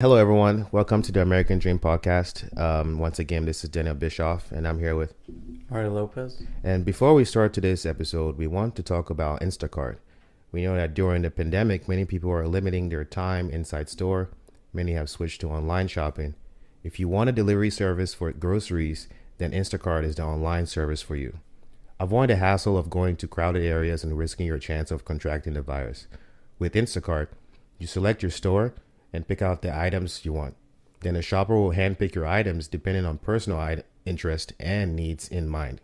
Hello, everyone. Welcome to the American Dream Podcast. Once again, this is Daniel Bischoff, and I'm here with Mario Lopez. And before we start today's episode, we want to talk about Instacart. We know that during the pandemic, many people are limiting their time inside store. Many have switched to online shopping. If you want a delivery service for groceries, then Instacart is the online service for you. Avoid the hassle of going to crowded areas and risking your chance of contracting the virus. With Instacart, you select your store and pick out the items you want. Then a shopper will handpick your items depending on personal interest and needs in mind.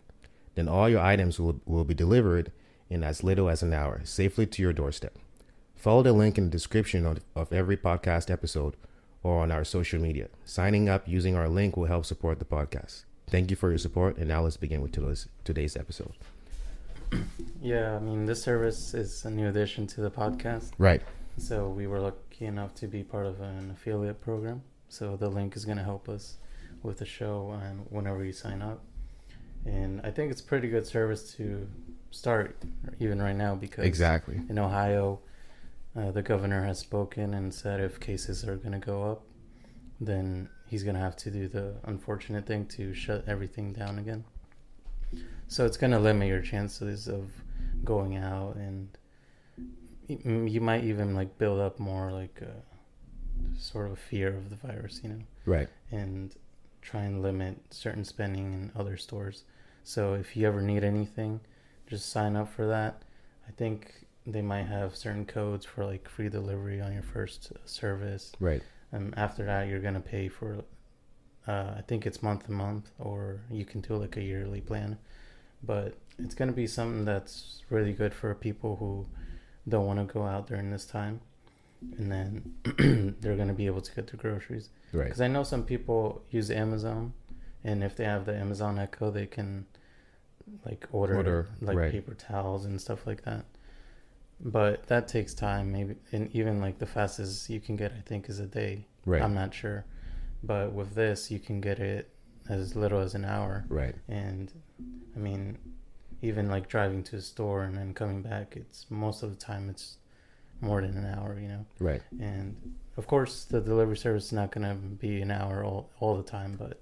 Then all your items will be delivered in as little as an hour, safely to your doorstep. Follow the link in the description of every podcast episode or on our social media. Signing up using our link will help support the podcast. Thank you for your support, and now let's begin with today's episode. Yeah, I mean, this service is a new addition to the podcast. Right. So we were lucky enough to be part of an affiliate program. So the link is going to help us with the show and whenever you sign up. And I think it's pretty good service to start even right now because Exactly. in Ohio, the governor has spoken and said if cases are going to go up, then he's going to have to do the unfortunate thing to shut everything down again. So it's going to limit your chances of going out, and you might even like build up more like a sort of a fear of the virus, Right. and try and limit certain spending in other stores. So if you ever need anything, just sign up for that. I think they might have certain codes for like free delivery on your first service. Right. After that, you're going to pay for, I think it's month to month, or you can do like a yearly plan. But it's going to be something that's really good for people who don't want to go out during this time. And then they're going to be able to get their groceries. Right. Because I know some people use Amazon, and if they have the Amazon Echo, they can like order like right. paper towels and stuff like that. But that takes time, maybe, and even like the fastest you can get, I think, is a day. Right. I'm not sure, but with this, you can get it as little as an hour. Right. And I mean, even like driving to a store and then coming back, it's most of the time it's more than an hour, Right. And of course, the delivery service is not going to be an hour all the time, but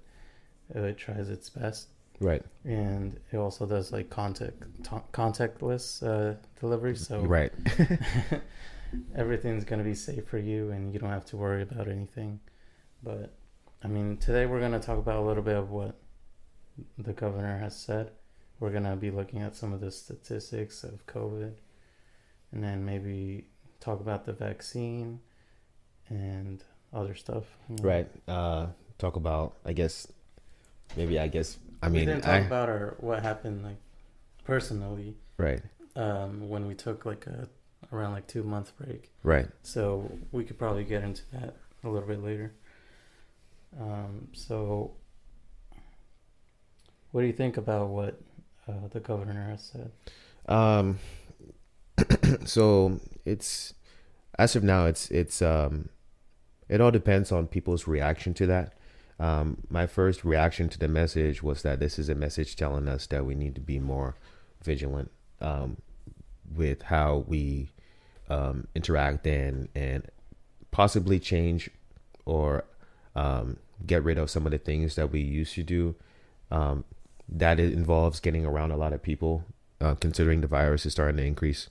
it tries its best. Right. And it also does like contactless delivery, so Right. everything's going to be safe for you and you don't have to worry about anything. But I mean, today we're going to talk about a little bit of what the governor has said. We're going to be looking at some of the statistics of COVID, and then maybe talk about the vaccine and other stuff. Right. Talk about, I mean, we didn't talk about what happened like personally. Right. When we took like around like 2 month break. Right. So we could probably get into that a little bit later. So what do you think about what the governor has said? So it's, as of now, it's it all depends on people's reaction to that. My first reaction to the message was that this is a message telling us that we need to be more vigilant with how we interact and possibly change or get rid of some of the things that we used to do. That it involves getting around a lot of people, considering the virus is starting to increase.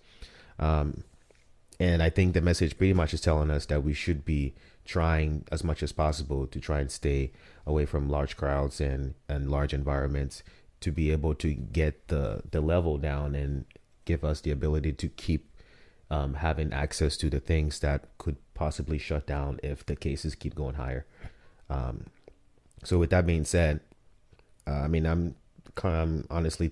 And I think the message pretty much is telling us that we should be trying as much as possible to try and stay away from large crowds and large environments to be able to get the level down and give us the ability to keep having access to the things that could possibly shut down if the cases keep going higher. So with that being said, I mean, I'm honestly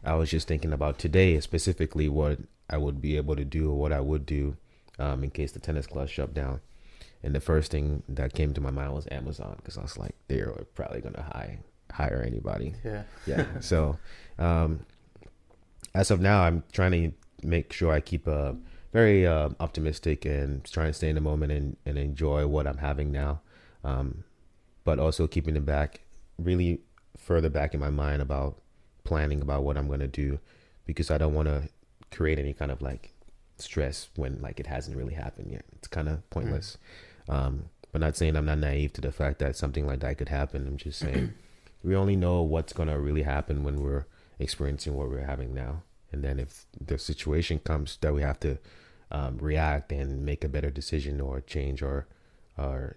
I was just thinking about today specifically what I would be able to do or what I would do in case the tennis club shut down. And the first thing that came to my mind was Amazon, because I was like, they're probably going to hire anybody. Yeah. So as of now, I'm trying to make sure I keep very optimistic and trying to stay in the moment and enjoy what I'm having now. But also keeping it back, really further back in my mind about planning about what I'm going to do, because I don't want to create any kind of like stress when like it hasn't really happened yet. It's kind of pointless. But not saying I'm not naive to the fact that something like that could happen. I'm just saying we only know what's gonna really happen when we're experiencing what we're having now. And then if the situation comes that we have to react and make a better decision or change our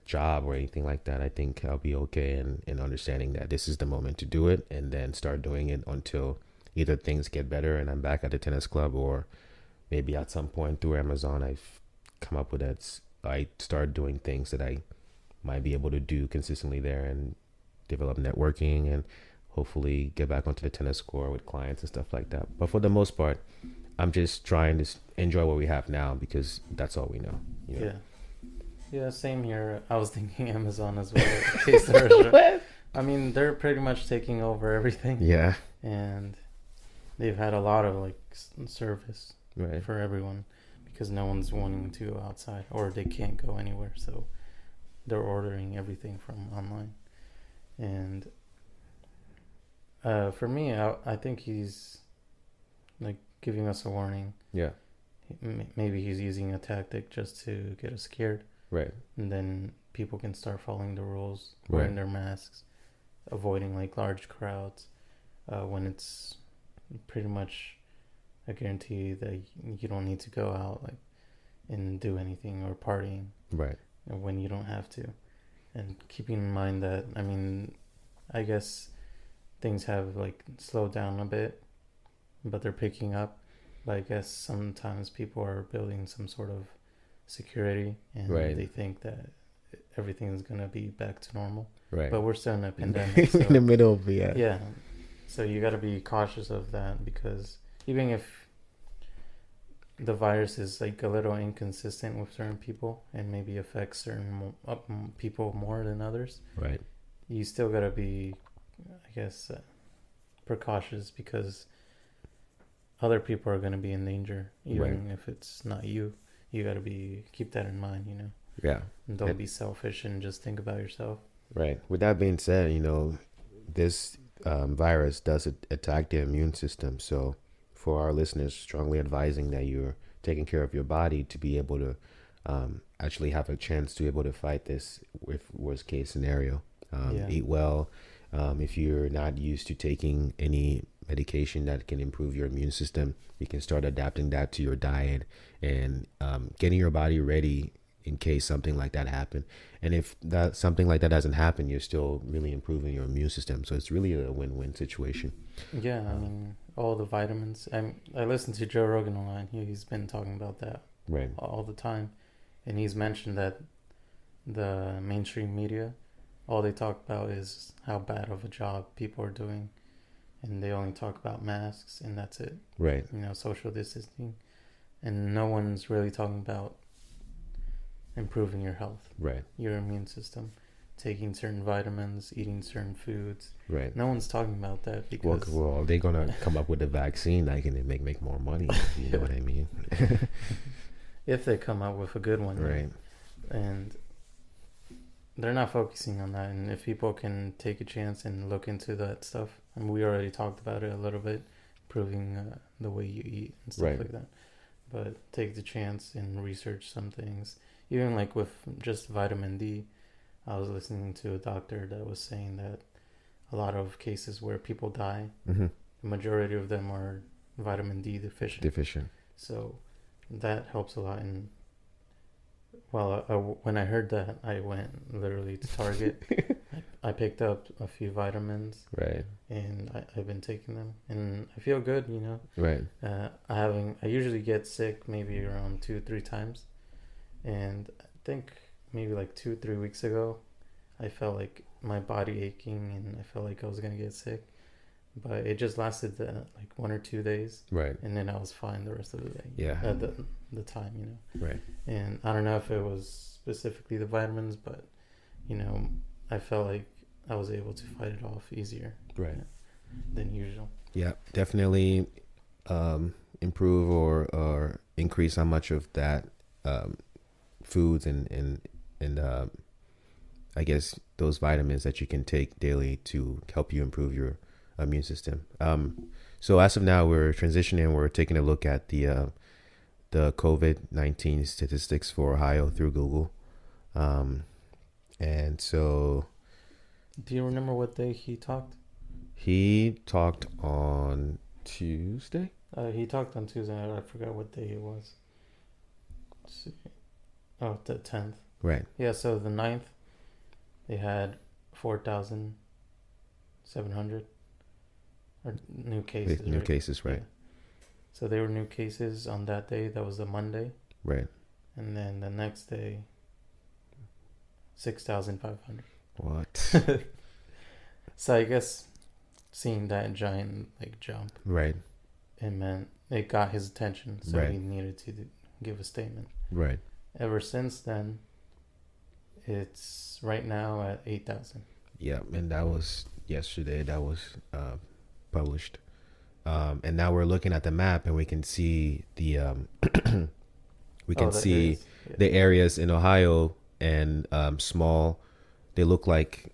job or anything like that, I think I'll be okay in understanding that this is the moment to do it and then start doing it until either things get better and I'm back at the tennis club, or maybe at some point through Amazon I've come up with that I start doing things that I might be able to do consistently there and develop networking and hopefully get back onto the tennis court with clients and stuff like that. But for the most part, I'm just trying to enjoy what we have now because that's all we know. You know? Yeah. Yeah, same here. I was thinking Amazon as well. In case they're, I mean, they're pretty much taking over everything. Yeah. And they've had a lot of like service Right. for everyone because no one's wanting to go outside or they can't go anywhere. So they're ordering everything from online. And for me, I think he's like giving us a warning. Yeah. Maybe he's using a tactic just to get us scared. Right. And then people can start following the rules, wearing Right. their masks, avoiding like large crowds when it's pretty much a guarantee that you don't need to go out like and do anything or partying Right. when you don't have to. And keeping in mind that, I mean, I guess things have like slowed down a bit, but they're picking up. But I guess sometimes people are building some sort of security and Right. they think that everything is going to be back to normal. Right. But we're still in a pandemic. So, in the middle of yeah. yeah. So you got to be cautious of that because even if the virus is like a little inconsistent with certain people and maybe affects certain people more than others, Right. you still got to be, I guess, precautious because other people are going to be in danger, even if it's not you. You got to keep that in mind, you know. Yeah. And don't be selfish and just think about yourself. Right. With that being said, you know, this virus does attack the immune system. So for our listeners, strongly advising that you're taking care of your body to be able to actually have a chance to be able to fight this with worst case scenario. Eat well. If you're not used to taking any medication that can improve your immune system, you can start adapting that to your diet and getting your body ready in case something like that happened. And if that something like that doesn't happen, you're still really improving your immune system. So it's really a win-win situation. Yeah, I mean, all the vitamins. I listen to Joe Rogan a lot. He's been talking about that Right. all the time. And he's mentioned that the mainstream media, all they talk about is how bad of a job people are doing. And they only talk about masks and that's it. Right. You know, social distancing. And no one's really talking about improving your health, Right. your immune system, taking certain vitamins, eating certain foods. Right. No one's talking about that because Well, they're gonna come up with a vaccine that can make more money. You know what I mean? if they come up with a good one, Right. And they're not focusing on that. And if people can take a chance and look into that stuff, and we already talked about it a little bit, improving the way you eat and stuff Right. like that. But take the chance and research some things. Even like with just vitamin D, I was listening to a doctor that was saying that a lot of cases where people die, Mm-hmm. the majority of them are vitamin D deficient. So that helps a lot. And well, when I heard that, I went literally to Target. I picked up a few vitamins, Right. and I've been taking them, and I feel good. You know, Right. I usually get sick maybe around 2-3 times, and I think maybe like 2-3 weeks ago, I felt like my body aching, and I felt like I was gonna get sick, but it just lasted like 1 or 2 days, Right. and then I was fine the rest of the day. Yeah. The time, you know. Right. And I don't know if it was specifically the vitamins, but you know, I felt like I was able to fight it off easier Right. than usual. Yeah. Definitely improve or increase how much of that foods and I guess those vitamins that you can take daily to help you improve your immune system. So as of now, we're transitioning. We're taking a look at the COVID-19 statistics for Ohio through Google. Um, and so Do you remember what day he talked? he talked on Tuesday. He talked on Tuesday. I forgot what day it was. Let's see. Oh, the 10th. Right. Yeah, so the 9th, they had 4,700 or new cases. New right? cases. Right. Yeah. So they were new cases on that day. That was the Monday. Right. And then the next day, 6,500. What? So I guess seeing that giant like jump, Right. it meant it got his attention. So Right. he needed to give a statement. Right. Ever since then, it's right now at 8,000. Yeah, and that was yesterday. That was published. And now we're looking at the map, and we can see the we can see the areas in Ohio and small. They look like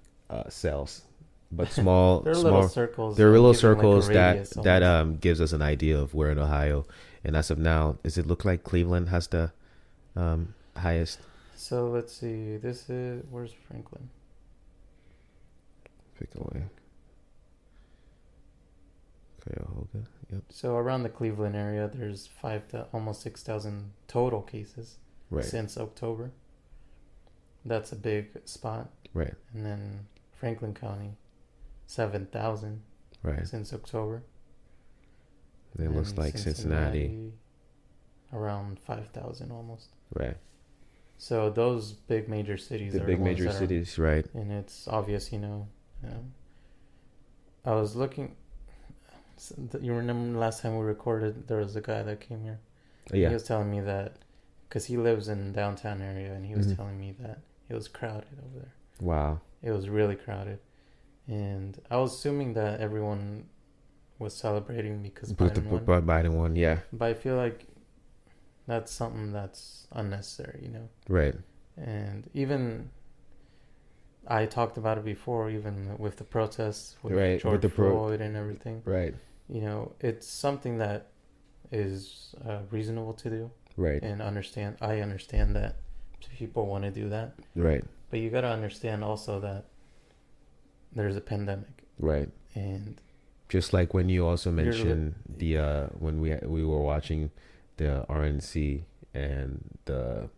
cells, but small. They're small. little circles. They're little giving, like, a circles radius that almost. gives us an idea of where in Ohio. And as of now, does it look like Cleveland has the highest? So let's see. This is where's Franklin? Pick away. Cuyahoga. Yep. So around the Cleveland area, there's almost 6,000 total cases Right. since October. That's a big spot. Right. And then Franklin County, 7,000 Right. since October. It looks And like Cincinnati. around 5,000 almost. Right. So those big major cities The are big the ones major that are- cities, right? and it's obvious, I was looking. You remember last time we recorded, there was a guy that came here. He Yeah. was telling me that because he lives in downtown area, and he was Mhm. telling me that it was crowded over there. Wow. It was really crowded, and I was assuming that everyone was celebrating because With the Biden won. Biden one, yeah. But I feel like that's something that's unnecessary, Right. And even I talked about it before, even with the protests with Right, George with the Floyd and everything. Right. It's something that is reasonable to do Right. and understand. I understand that people want to do that, Right. but you got to understand also that there's a pandemic, Right. and Just like when you also You're li- mentioned the when we were watching the RNC and the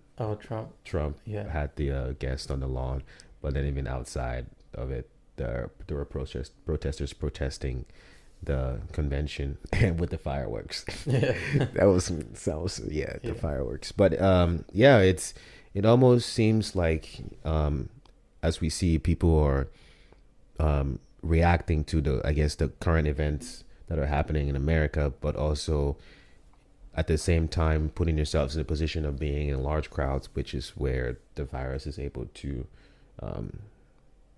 Trump yeah, had the guest on the lawn, but then even outside of it, there were protesters protesting the convention and with the fireworks. yeah, that was yeah, the Yeah. fireworks. But yeah, it almost seems like as we see people are reacting to the current events that are happening in America, but also at the same time putting yourselves in a position of being in large crowds, which is where the virus is able to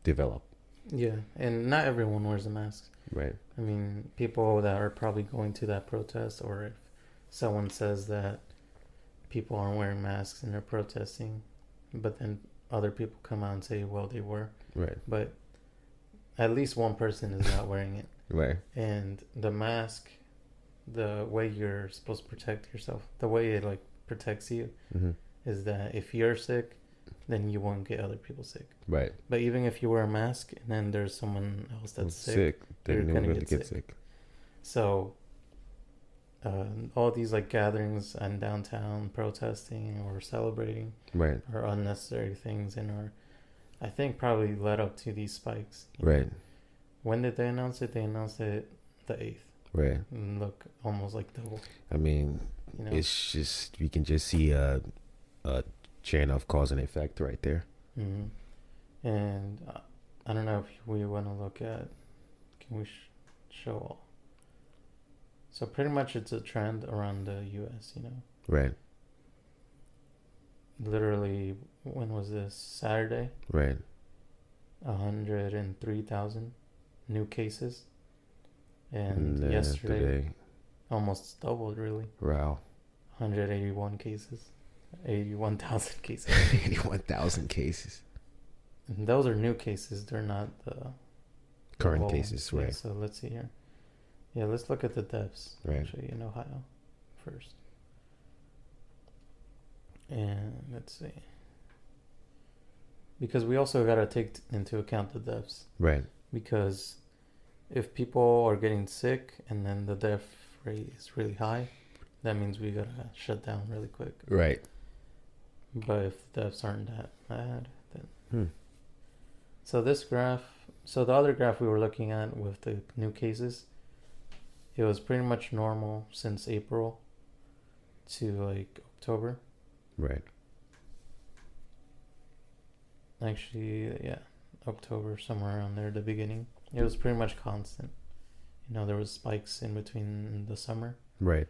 develop. yeah, and not everyone wears a mask. Right. I mean, people that are probably going to that protest, or if someone says that people aren't wearing masks and they're protesting, but then other people come out and say, well, they were. Right. But at least one person is not wearing it. Right. And the mask, the way you're supposed to protect yourself, the way it like protects you, Mm-hmm. is that if you're sick, then you won't get other people sick. Right. But even if you wear a mask and then there's someone else that's sick, then you're you're gonna going to get get sick. sick. So all these like gatherings and downtown protesting or celebrating Right. are unnecessary things and are, I think, probably led up to these spikes. Right. When did they announce it? They announced it the 8th. Right. And look, almost like double. I mean, it's just we can just see a chain of cause and effect right there. Mm-hmm. And I don't know if we want to look at. Can we show all? So pretty much it's a trend around the U.S. Right. Literally, when was this? Saturday. Right. 103,000 new cases, and yesterday today, almost doubled. Really, wow. 181 cases, 81,000 cases. 81,000 cases. And those are new cases. They're not the Current old cases, ones. Yeah, right. so let's see here. Yeah, let's look at the deaths. Right. Actually, in Ohio first. And let's see. because we also got to take into account the deaths. Right. Because if people are getting sick and then the death rate is really high, that means we got to shut down really quick. Right. But if the deaths aren't that bad, then... Hmm. So this graph, so the other graph we were looking at with the new cases, it was pretty much normal since April to like October. Right. Actually, yeah, October, somewhere around there, the beginning. It was pretty much constant. You know, there was spikes in between the summer, Right.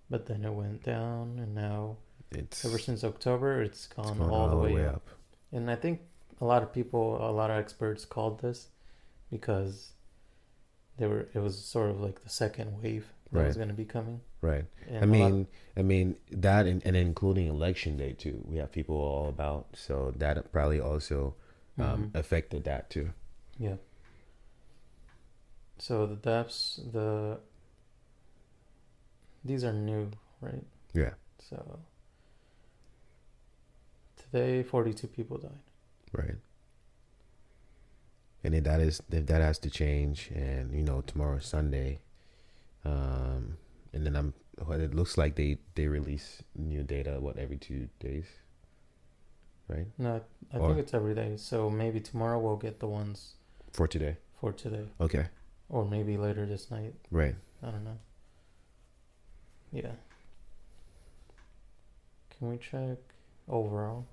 but then it went down, and now It's ever since October, it's gone, it's gone all the way up. up. And I think a lot of people, a lot of experts called this because it was sort of like the second wave that was Right. going to be coming. Right. And I mean that, and including election day too. We have people all about, so that probably also affected that too. Yeah. So the deaths, these are new, right? Yeah. So today, 42 people died. Right. And that has to change, and tomorrow's Sunday, and then it looks like they release new data every 2 days, right? No, I Or- think it's every day. So maybe tomorrow we'll get the ones For today. for today, Okay. or maybe later this night. Right. I don't know. Yeah. Can we check overall?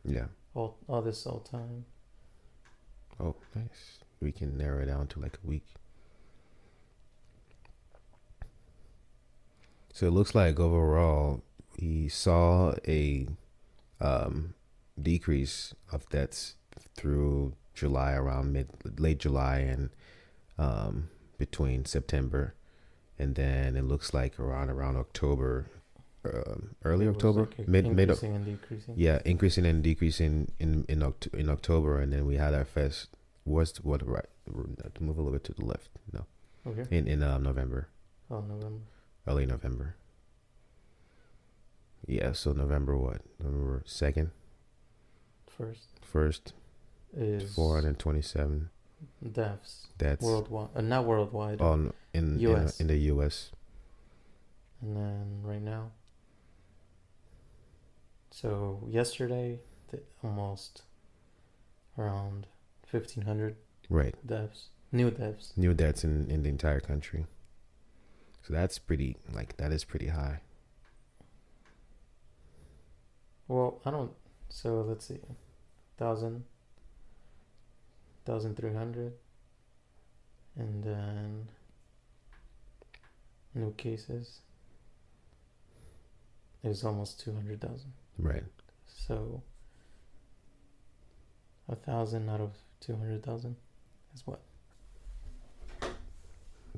Yeah. All this all time. Oh, nice. We can narrow it down to like a week. So it looks like overall we saw a decrease of deaths through July, around late July, and between September, and then it looks like around October, early It was October, like mid increasing and decreasing. yeah, increasing and decreasing in October, and then we had our first worst right to move a little bit to the left. No, Okay. in November, Oh, November. early November. Yeah, so November 2nd, First 1st, is 427 deaths deaths worldwide. Not worldwide. on in US. in the U.S. And then right now. So yesterday, almost around 1,500 Right, deaths, new deaths. new deaths in the entire country. So that is pretty high. Well, I don't. So let's see, 1,300, and then new cases is almost 200,000. Right. So 1,000 out of 200,000 is what?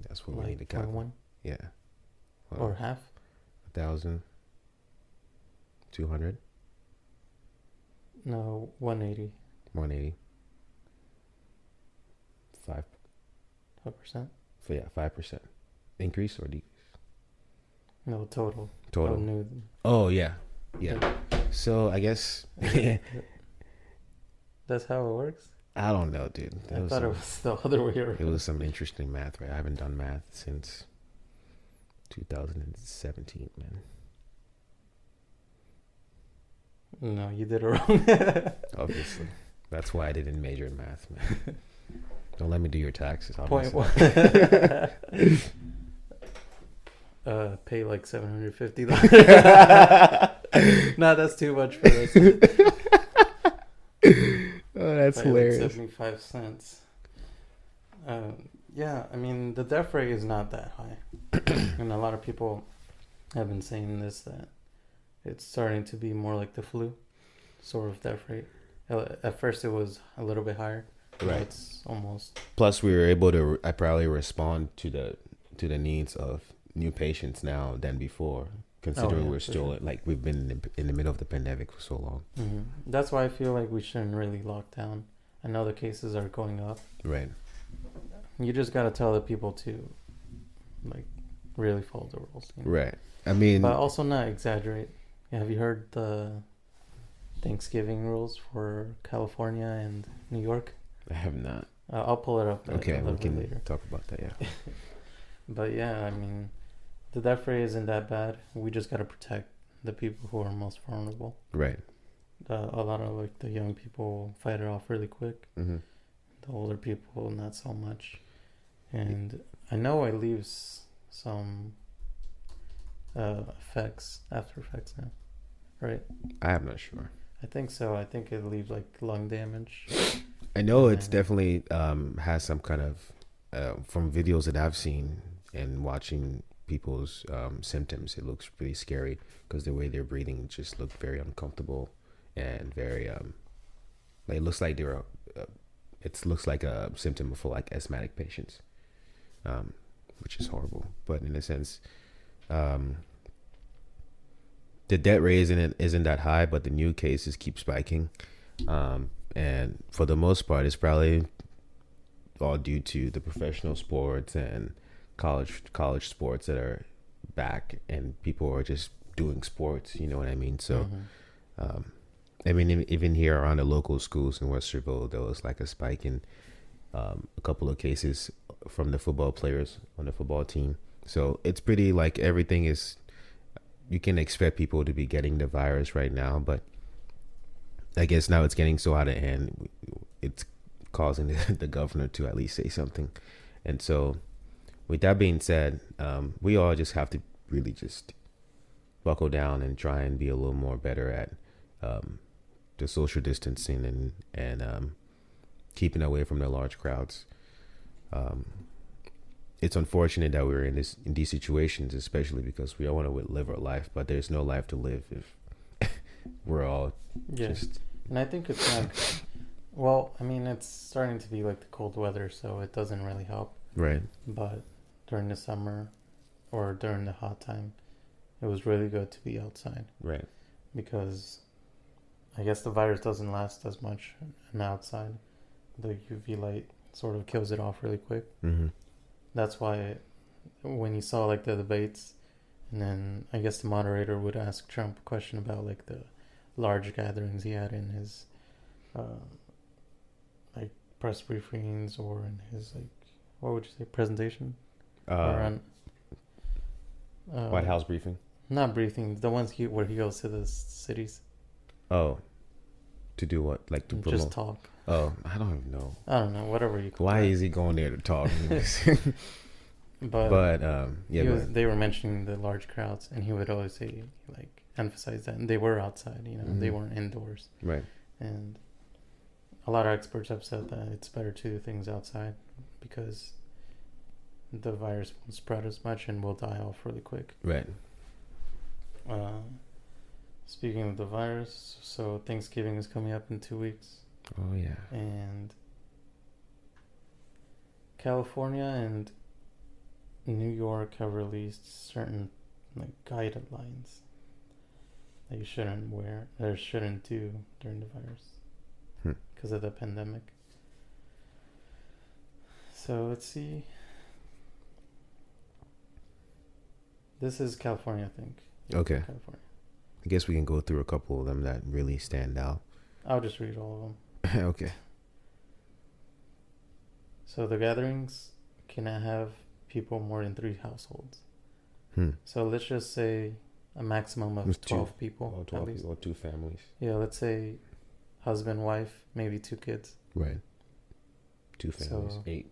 That's what we need to Like calculate. 0.1 Yeah. or half? 1,200, No, 180. 180, 5. 5%? So yeah, 5% increase or decrease No, total. total. Oh, new. Oh yeah. So I guess That's how it works? I don't know, dude. I thought it was the other way around. It was some interesting math, right? I haven't done math since 2017, man. No, you did it wrong. Obviously, that's why I didn't major in math, man. Don't let me do your taxes. Point Obviously. one. Pay like $750. No, that's too much for this. Oh, that's Pay like hilarious. 75 cents. Yeah, I mean, the death rate is not that high. And a lot of people have been saying this, that it's starting to be more like the flu sort of death rate. At first it was a little bit higher. Now Right. it's almost... Plus, we were able to probably respond to the needs of new patients now than before, considering yeah, we're for still sure. like we've been in the middle of the pandemic for so long. Mhm. That's why I feel like we shouldn't really lock down. I know the cases are going up. Right. You just gotta tell the people to, like, really follow the rules. You know? Right. I mean, But also not exaggerate. Have you heard Thanksgiving rules for California and New York? I have not. I'll pull it up Okay, a we little bit can later. talk about that. Yeah. But yeah, I mean, the death rate isn't that bad. We just gotta protect the people who are most vulnerable. Right. A lot of like the young people fight it off really quick. Mm-hmm. The older people, not so much. And I know it leaves some after effects now, right? I'm not sure. I think so. I think it leaves like lung damage. I know it's And- definitely has some kind of from videos that I've seen and watching people's symptoms. It looks pretty scary because the way they're breathing just look very uncomfortable and very like it looks like they're it looks like a symptom for like asthmatic patients, which is horrible. But in a sense, the death rate isn't that high, but the new cases keep spiking, and for the most part, it's probably all due to the professional sports and college sports that are back, and people are just doing sports. You know what I mean? So, Mhm. I mean, even here around the local schools in Westerville, there was like a spike in a couple of cases from the football players on the football team. So it's pretty like everything is. You can expect people to be getting the virus right now, but I guess now it's getting so out of hand. It's causing the governor to at least say something. And so, with that being said, we all just have to really just buckle down and try and be a little more better at the social distancing and keeping away from the large crowds. It's unfortunate that we're in these situations, especially because we all want to live our life, but there's no life to live if we're all Yeah. just And I think it's not. Well, I mean, it's starting to be like the cold weather, so it doesn't really help. right. But during the summer or during the hot time, it was really good to be outside Right. because I guess the virus doesn't last as much outside. The UV light sort of kills it off really quick. Mm-hmm. That's why when you saw like the debates, and then I guess the moderator would ask Trump a question about like the large gatherings he had in his like press briefings or in his like what would you say presentation or on White House briefing. not briefing, the ones where he goes to the cities Oh, to do what? Like to and promote? just talk. Oh, I don't even know. I don't know, whatever you call Why it. is he going there to talk? But But yeah, he go was, ahead. they were mentioning the large crowds, and he would always say like emphasize that, and they were outside, you know, they Mhm. weren't indoors. Right. And a lot of experts have said that it's better to do things outside because the virus won't spread as much and will die off really quick. Right. Speaking of the virus, so Thanksgiving is coming up in 2 weeks, Oh yeah. and California and New York have released certain like guidelines that you shouldn't wear or shouldn't do during the virus because of the pandemic. So let's see. This is California, I think. Okay. California. I guess we can go through a couple of them that really stand out. I'll just read all of them. Okay. So the gatherings cannot have people more than 3 households. Hmm. So let's just say a maximum of It's 12 people. Or at 12 least. people, or 2 families. Yeah, let's say husband, wife, maybe 2 kids. Right. 2 families. So- 8.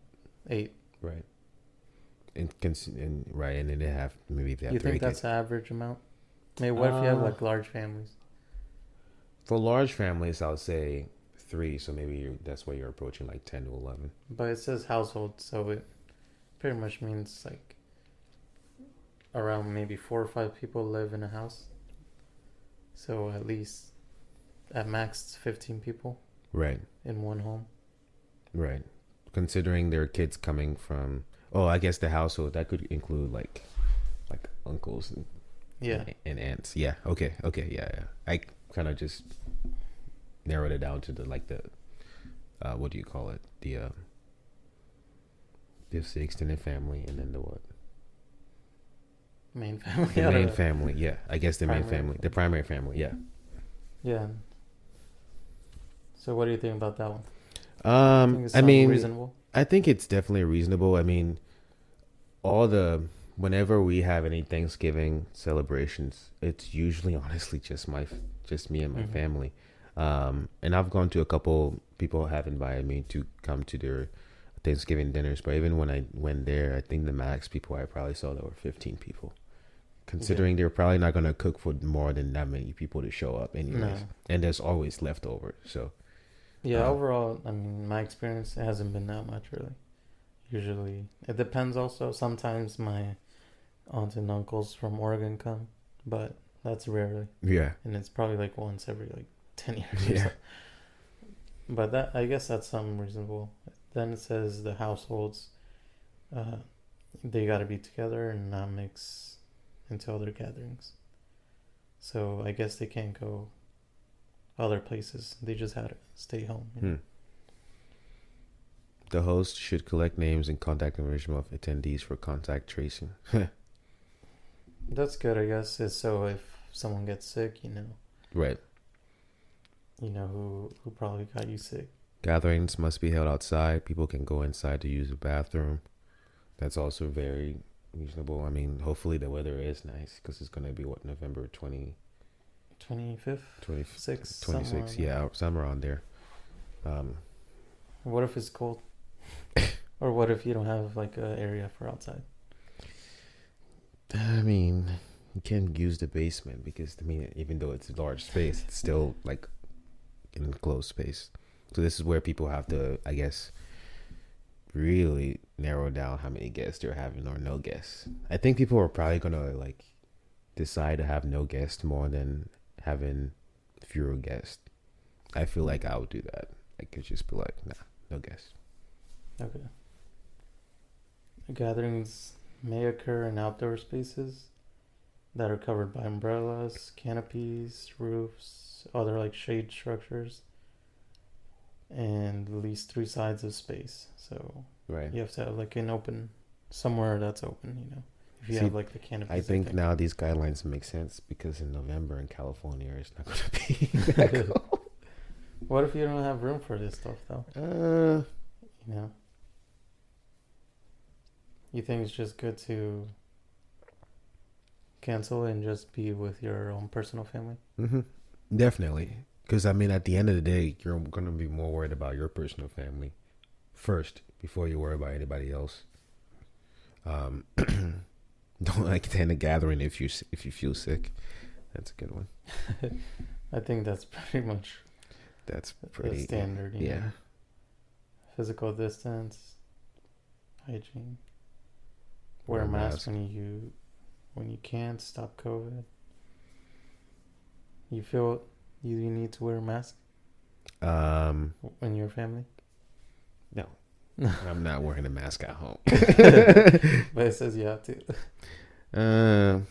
8. Right. And right, and then they have maybe if they have You 3 think that's kids. the average amount? Maybe what if you have Uh, like large families? For large families, I would say 3. So maybe that's why you're approaching like 10 to 11. But it says household, so it pretty much means like around maybe 4 or 5 people live in a house. So at least at max it's 15 people Right. in one home. Right. Considering their kids coming from, I guess the household that could include like uncles Yeah. and aunts. Yeah. Okay. Yeah. I kind of just narrowed it down to the what do you call it? The extended family, and then the what? Main family. The I don't main know. family. Yeah. I guess the main Primary family. The primary family. Yeah. Yeah. So what do you think about that one? Think it I sounds mean, reasonable. I think it's definitely reasonable. I mean, all the whenever we have any Thanksgiving celebrations, it's usually honestly just me and my Mhm. family. And I've gone to a couple people have invited me to come to their Thanksgiving dinners, but even when I went there, I think the max people I probably saw there were 15 people. Considering they're probably not gonna cook for more than that many people to show up anyways, No. and there's always leftovers. So Yeah, um, overall, I mean, my experience, it hasn't been that much really. Usually, it depends also. Sometimes my aunts and uncles from Oregon come, but that's rarely. yeah, And it's probably like once every like 10 years or yeah, so. But that, I guess that's something reasonable. Then it says the households, uh, they got to be together and not mix into other gatherings. So I guess they can't go other places. They just had to stay home. You know? Hmm. The host should collect names and contact information of attendees for contact tracing. That's good, I guess. Is so if someone gets sick, Right. you know who probably got you sick. Gatherings must be held outside. People can go inside to use the bathroom. That's also very reasonable. I mean, hopefully the weather is nice because it's going to be November 25th, 20, 6th, 26. Yeah, somewhere on there. What if it's cold? Or what if you don't have like an area for outside? I mean, you can't use the basement because, I mean, even though it's a large space, it's still like an enclosed space. So this is where people have to, I guess, really narrow down how many guests they're having or no guests. I think people are probably gonna like decide to have no guests more than having fewer guests. I feel like I would do that. I could just be like, nah, no guests. Okay. Gatherings may occur in outdoor spaces that are covered by umbrellas, canopies, roofs, other like shade structures, and at least 3 sides of space. So Right. you have to have like an open, somewhere that's open. If you See, have like the canopies. I think now these guidelines make sense because in November in California it's not gonna be that cold. What if you don't have room for this stuff though? You know? You think it's just good to cancel and just be with your own personal family? Definitely. Because, I mean, at the end of the day, you're going to be more worried about your personal family first before you worry about anybody else. Don't attend a gathering if you feel sick. That's a good one. I think that's pretty much That's the pretty standard. Yeah. Physical distance, hygiene. Wear a mask when you can't. Stop COVID. You feel you need to wear a mask in your family? No. I'm not wearing a mask at home. But it says you have to.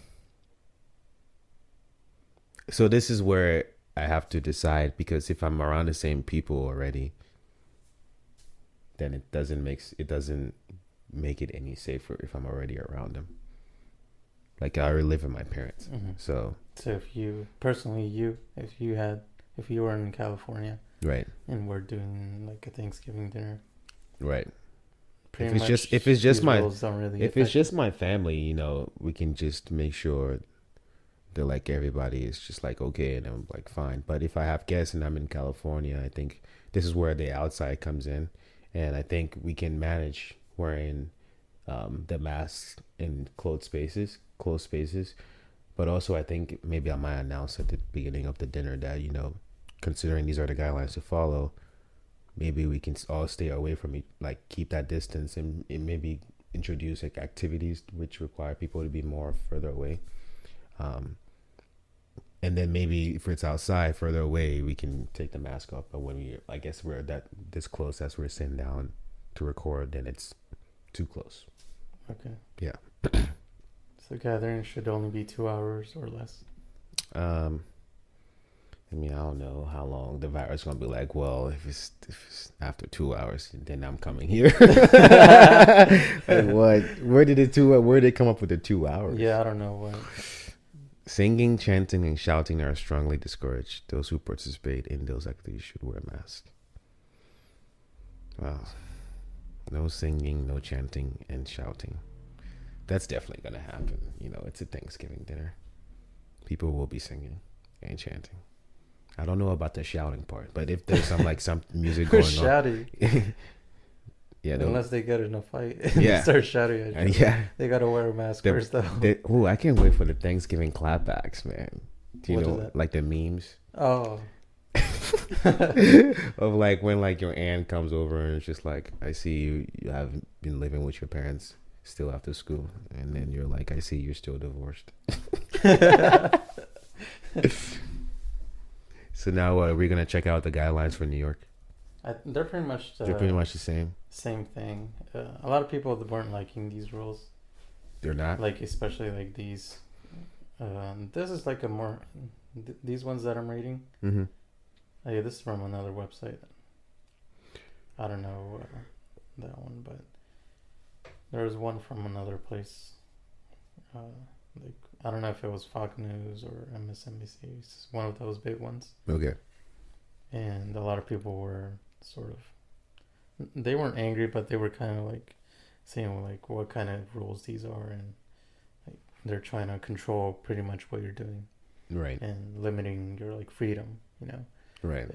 So this is where I have to decide because if I'm around the same people already, then it doesn't make it any safer if I'm already around them. Like I already live with my parents, so if you were in California, right, and we're doing like a Thanksgiving dinner, right. pretty If much it's just these rules don't really if affect it's just my family, we can just make sure that like everybody is just like okay, and I'm like fine. But if I have guests and I'm in California, I think this is where the outside comes in, and I think we can manage wearing the masks in closed spaces. But also I think maybe I might announce at the beginning of the dinner that considering these are the guidelines to follow, maybe we can all stay away from it, like keep that distance, and maybe introduce like activities which require people to be more further away, and then maybe if it's outside further away we can take the mask off. But when we're this close as we're sitting down to record, then it's too close. Okay. Yeah. So gathering should only be 2 hours or less. I mean, I don't know how long the virus is gonna be. Like, well, if it's after 2 hours, then I'm coming here. Like what? Where did they come up with the 2 hours? Yeah, I don't know what. Singing, chanting, and shouting are strongly discouraged. Those who participate in those activities should wear a mask. Wow. No singing, no chanting, and shouting. That's definitely going to happen. You know, it's a Thanksgiving dinner. People will be singing and chanting. I don't know about the shouting part, but if there's some music going Who's on. shouting? Yeah, Unless they get in a fight and Yeah. start shouting at you. yeah. They gotta wear a mask first, though. I can't wait for the Thanksgiving clapbacks, man. Do you What is know, that? like the memes Oh, of like when like your aunt comes over and it's just like, I see you have been living with your parents still after school, and then you're like, I see you're still divorced. So now we're gonna check out the guidelines for New York. they're pretty much They're pretty much the same. same thing. A lot of people weren't liking these rules, They're not. like especially like these. This is like a more these ones that I'm reading. Mm-hmm. Yeah, this is from another website. I don't know that one, but there was one from another place. Like I don't know if it was Fox News or MSNBC. It's one of those big ones. Okay. And a lot of people were sort of, they weren't angry, but they were kind of like saying like what kind of rules these are, and like they're trying to control pretty much what you're doing Right. and limiting your like freedom. You know, Right.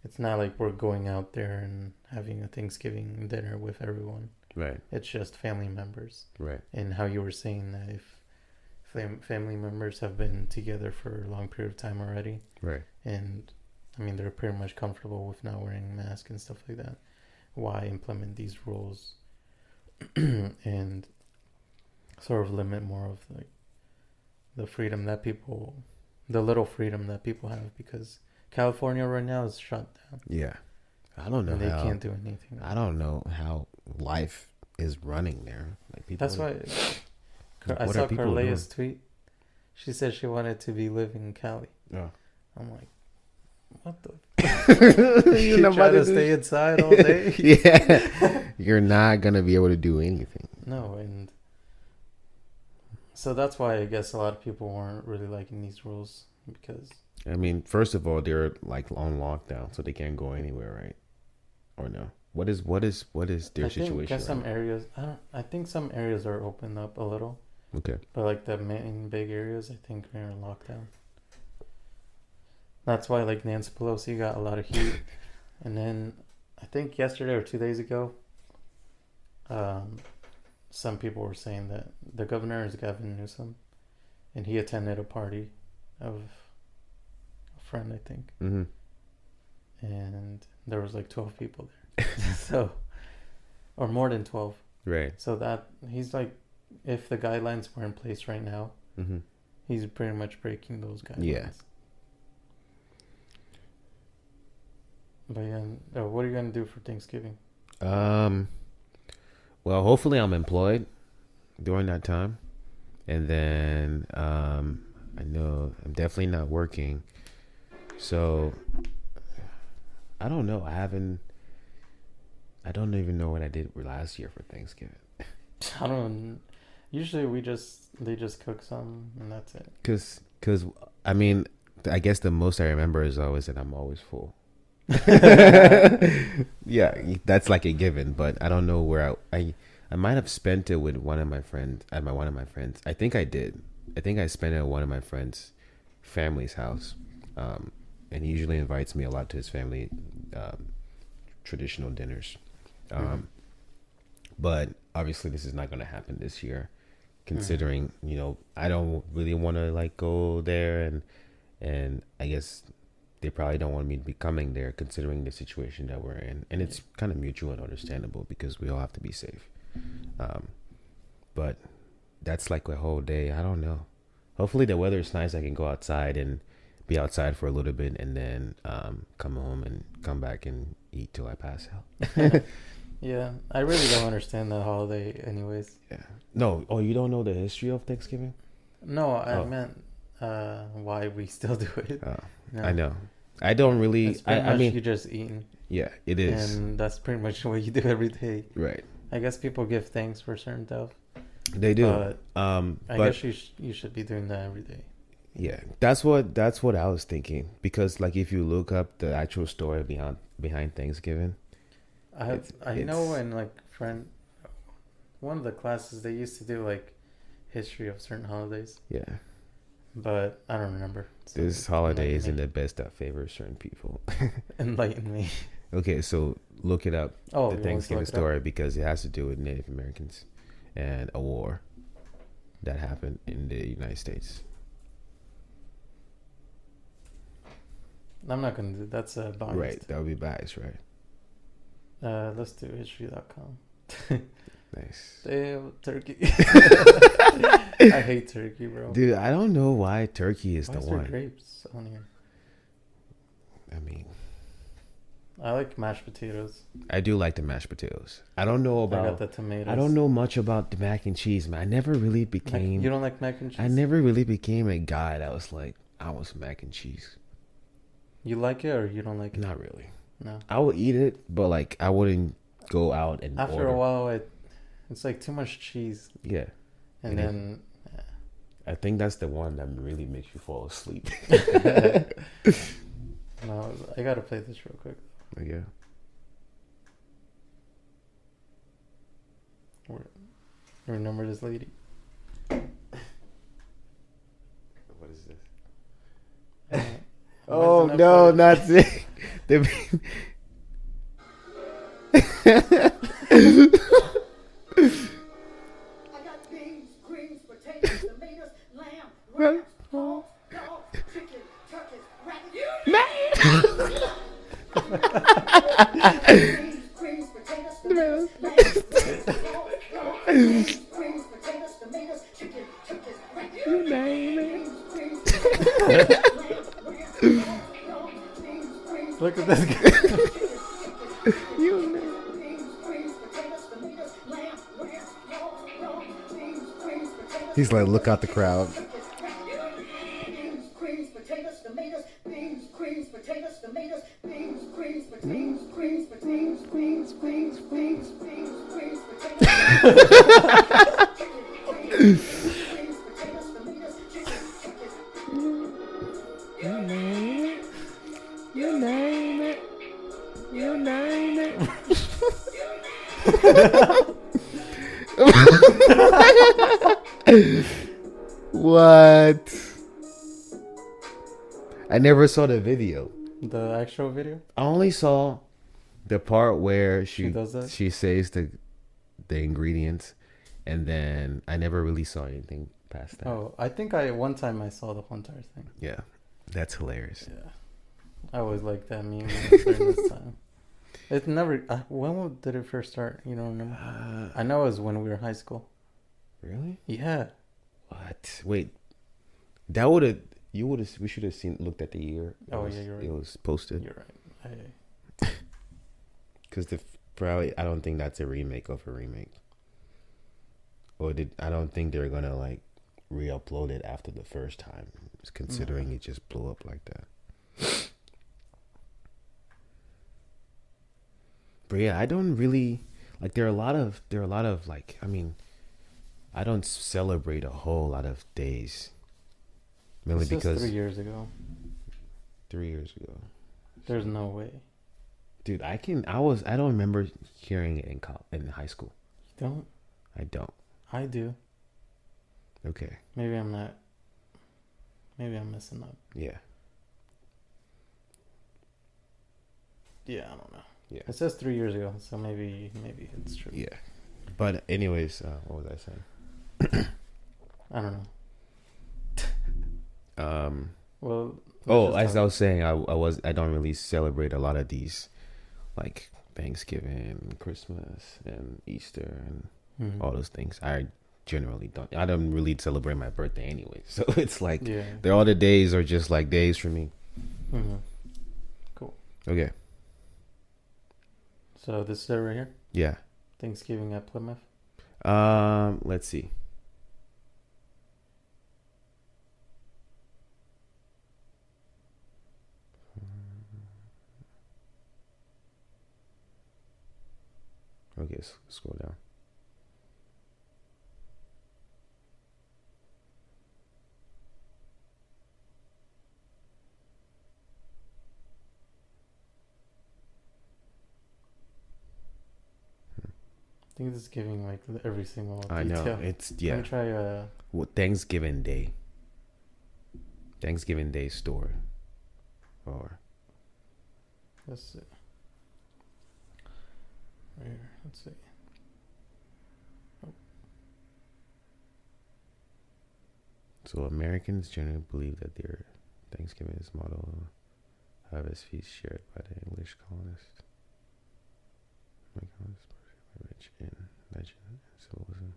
it's not like we're going out there and having a Thanksgiving dinner with everyone. Right. It's just family members. Right. And how you were saying that if family members have been together for a long period of time already, Right. and I mean they're pretty much comfortable with not wearing masks and stuff like that, why implement these rules and sort of limit more of like the freedom that people, the little freedom that people have, because California right now is shut down. Yeah. I don't know And they how. can't do anything. I don't know how life is running there. Like people. That's why I What saw are people Carlea's tweet. She said she wanted to be living in Cali. Oh. I'm like, what the? You're You not try about to to do stay inside all day? Yeah. You're not gonna be able to do anything. No, and so that's why I guess a lot of people weren't really liking these rules, because I mean, first of all, they're like on lockdown, so they can't go anywhere, right? Or no? What is their I situation? think some right areas, I think some areas are opened up a little, now? Okay. but like the main big areas, I think are in lockdown. That's why like Nancy Pelosi got a lot of heat, and then I think yesterday or 2 days ago, some people were saying that the governor is Gavin Newsom, and he attended a party of a friend, I think, Mm-hmm. and there was like 12 people there, so, or more than 12. Right. So that he's like, if the guidelines were in place right now, Mm-hmm. he's pretty much breaking those guidelines. Yeah. But yeah, what are you gonna do for Thanksgiving? Well, hopefully I'm employed during that time, and then I know I'm definitely not working, so I don't know. I don't even know what I did last year for Thanksgiving. I don't. Usually they just cook some and that's it. Cause I mean, I guess the most I remember is always that I'm always full. Yeah, that's like a given, but I don't know where I might have spent it with one of my friends one of my friends. I think I did. I think I spent it at one of my friends' family's house, and he usually invites me a lot to his family traditional dinners. But obviously, this is not going to happen this year, considering I don't really want to like go there, and I guess they probably don't want me to be coming there, considering the situation that we're in, and it's kind of mutual and understandable because we all have to be safe. But that's like a whole day. I don't know. Hopefully the weather is nice. I can go outside and be outside for a little bit, and then come home and come back and eat till I pass out. Yeah, I really don't understand that holiday, anyways. Yeah. No. Oh, you don't know the history of Thanksgiving? No, I meant why we still do it. No. I know. I don't really. It's pretty I much mean, you just eating, yeah, it is. and that's pretty much what you do every day. Right. I guess people give thanks for certain stuff. They do. But I but guess you should be doing that every day. Yeah, that's what I was thinking, because like if you look up the actual story behind Thanksgiving, I know it's in like one of the classes they used to do like history of certain holidays, yeah, but I don't remember. So this holiday enlighten isn't me. the best that favors certain people. Enlighten me. Okay, so look it up, Oh, the you want me to Thanksgiving look it up? story, because it has to do with Native Americans and a war that happened in the United States. I'm not gonna do that's Right, biased. that would be biased, right? Let's do history.com. Nice. Damn, Turkey. I hate Turkey, bro. Dude, I don't know why Turkey is Why the is there one. grapes on here? I mean, I like mashed potatoes. I do like the mashed potatoes. I don't know I got about. the tomatoes. I don't know much about the mac and cheese, man. I never really became. You don't like mac and cheese? I never really became a guy that was like, I was mac and cheese. You like it or you don't like it? Not really. No. I would eat it, but like I wouldn't go out and After order. a while, it's like too much cheese, Yeah, and It is. then I think that's the one that really makes you fall asleep. no, I gotta play this real quick. Yeah. You remember this lady? What is this? Uh, Oh Imagine no, if not it. The- I got beans, greens, potatoes, tomatoes, lamb, rams, hogs, dogs, chicken, turkeys, rabbits. Beans, greens, potatoes, tomatoes, lamb, rams, hogs, dogs, beans, greens, potatoes, tomatoes, chicken, turkeys, rabbits. You name it. Beans, greens, potatoes, lamb, rams, hogs, dogs, beans, greens, Look at this guy. You name it. beans, greens, potatoes, tomatoes, lamb, rams, hogs, dogs, beans, greens, potatoes. He's like, look out the crowd. Beans, greens, potatoes, tomatoes, beans, greens, potatoes, tomatoes, beans, greens, potatoes, greens, potatoes, greens, greens, greens, greens, greens, potatoes, greens, potatoes, tomatoes, chicken, chicken. You name it. You name it. You name it. What? I never saw the video. The actual video. I only saw the part where She does that? she says the ingredients, and then I never really saw anything past that. Oh, I think one time I saw the whole entire thing. Yeah, that's hilarious. Yeah, I always liked that meme during this time. It never. When did it first start? You don't remember? I know it was when we were in high school. Really? Yeah. What? Wait, that would have you would have we should have looked at the year. Oh, yeah, you're right. It was posted, You're right. because probably I don't think that's a remake of a remake. Or I don't think they're gonna like re-upload it after the first time, considering it just blew up like that. But yeah, I don't really like. There are a lot of like. I mean, I don't celebrate a whole lot of days, mainly It's just because 3 years ago. 3 years ago, There's no way. dude. I don't remember hearing it in high school. You don't? I don't. I do. Okay. Maybe I'm not. Maybe I'm messing up. Yeah. Yeah, I don't know. Yeah. It says 3 years ago, so maybe it's true. Yeah. But anyways, what was I saying? I don't know. Well. Oh, as I was saying, I don't really celebrate a lot of these, like Thanksgiving, Christmas, and Easter, and Mhm. all those things. I generally don't. I don't really celebrate my birthday anyway, so it's like Yeah. the other days are just like days for me. Mm-hmm. Okay. So this is it right here. Yeah. Thanksgiving at Plymouth. Let's see. Okay, scroll down. think this is giving like every single I know detail. it's Let yeah. me try Well, Thanksgiving Day story, or let's see. Right here. Let's see. so Americans generally believe that their Thanksgiving is model harvest feast shared by the English colonists. Rich in legend and symbolism.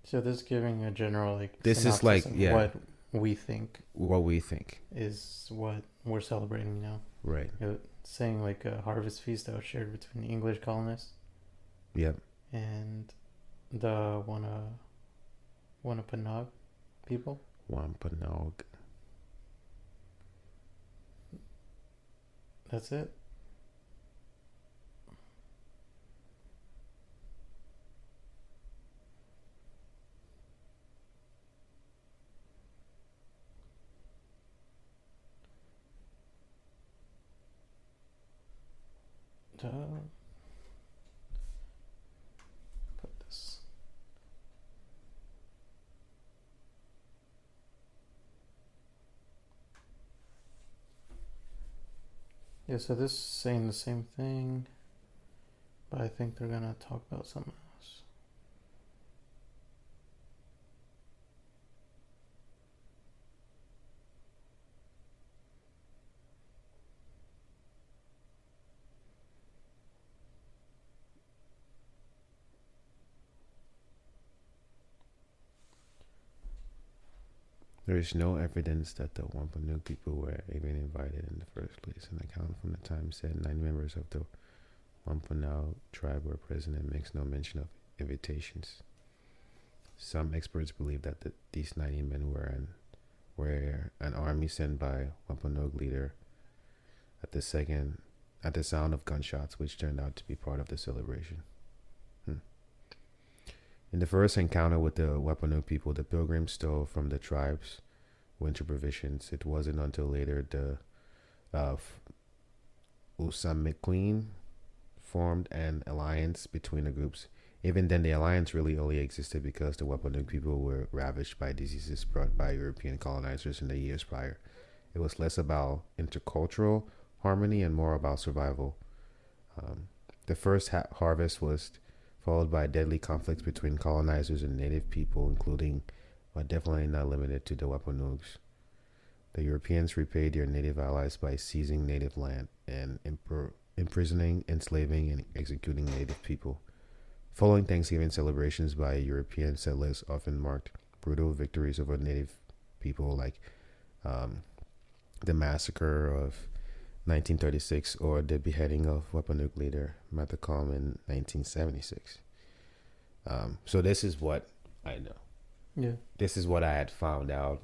So this is giving a general like This is synopsis like, of yeah. what we think What we think, is what we're celebrating now. right? Saying like a harvest feast that was shared between the English colonists Yep. and the Wampanoag people. Wampanoag. That's it. Put this. Yeah, so this is saying the same thing, but I think they're gonna talk about something else. There is no evidence that the Wampanoag people were even invited in the first place. An account from the time said 9 members of the Wampanoag tribe were present and makes no mention of invitations. Some experts believe that these 90 men were an army sent by Wampanoag leader at the sound of gunshots, which turned out to be part of the celebration. In the first encounter with the Wampanoag people, the pilgrims stole from the tribe's winter provisions. It wasn't until later the Usamiqueen formed an alliance between the groups. Even then, the alliance really only existed because the Wampanoag people were ravaged by diseases brought by European colonizers in the years prior. It was less about intercultural harmony and more about survival. The first harvest was followed by deadly conflicts between colonizers and native people, including, but definitely not limited to, the Wampanoags. The Europeans repaid their native allies by seizing native land and imprisoning, enslaving, and executing native people. Following Thanksgiving celebrations by European settlers often marked brutal victories over native people, like the massacre of 1936 or the beheading of Wampanoag leader Matacom in 1976. So this is what I know. Yeah. This is what I had found out.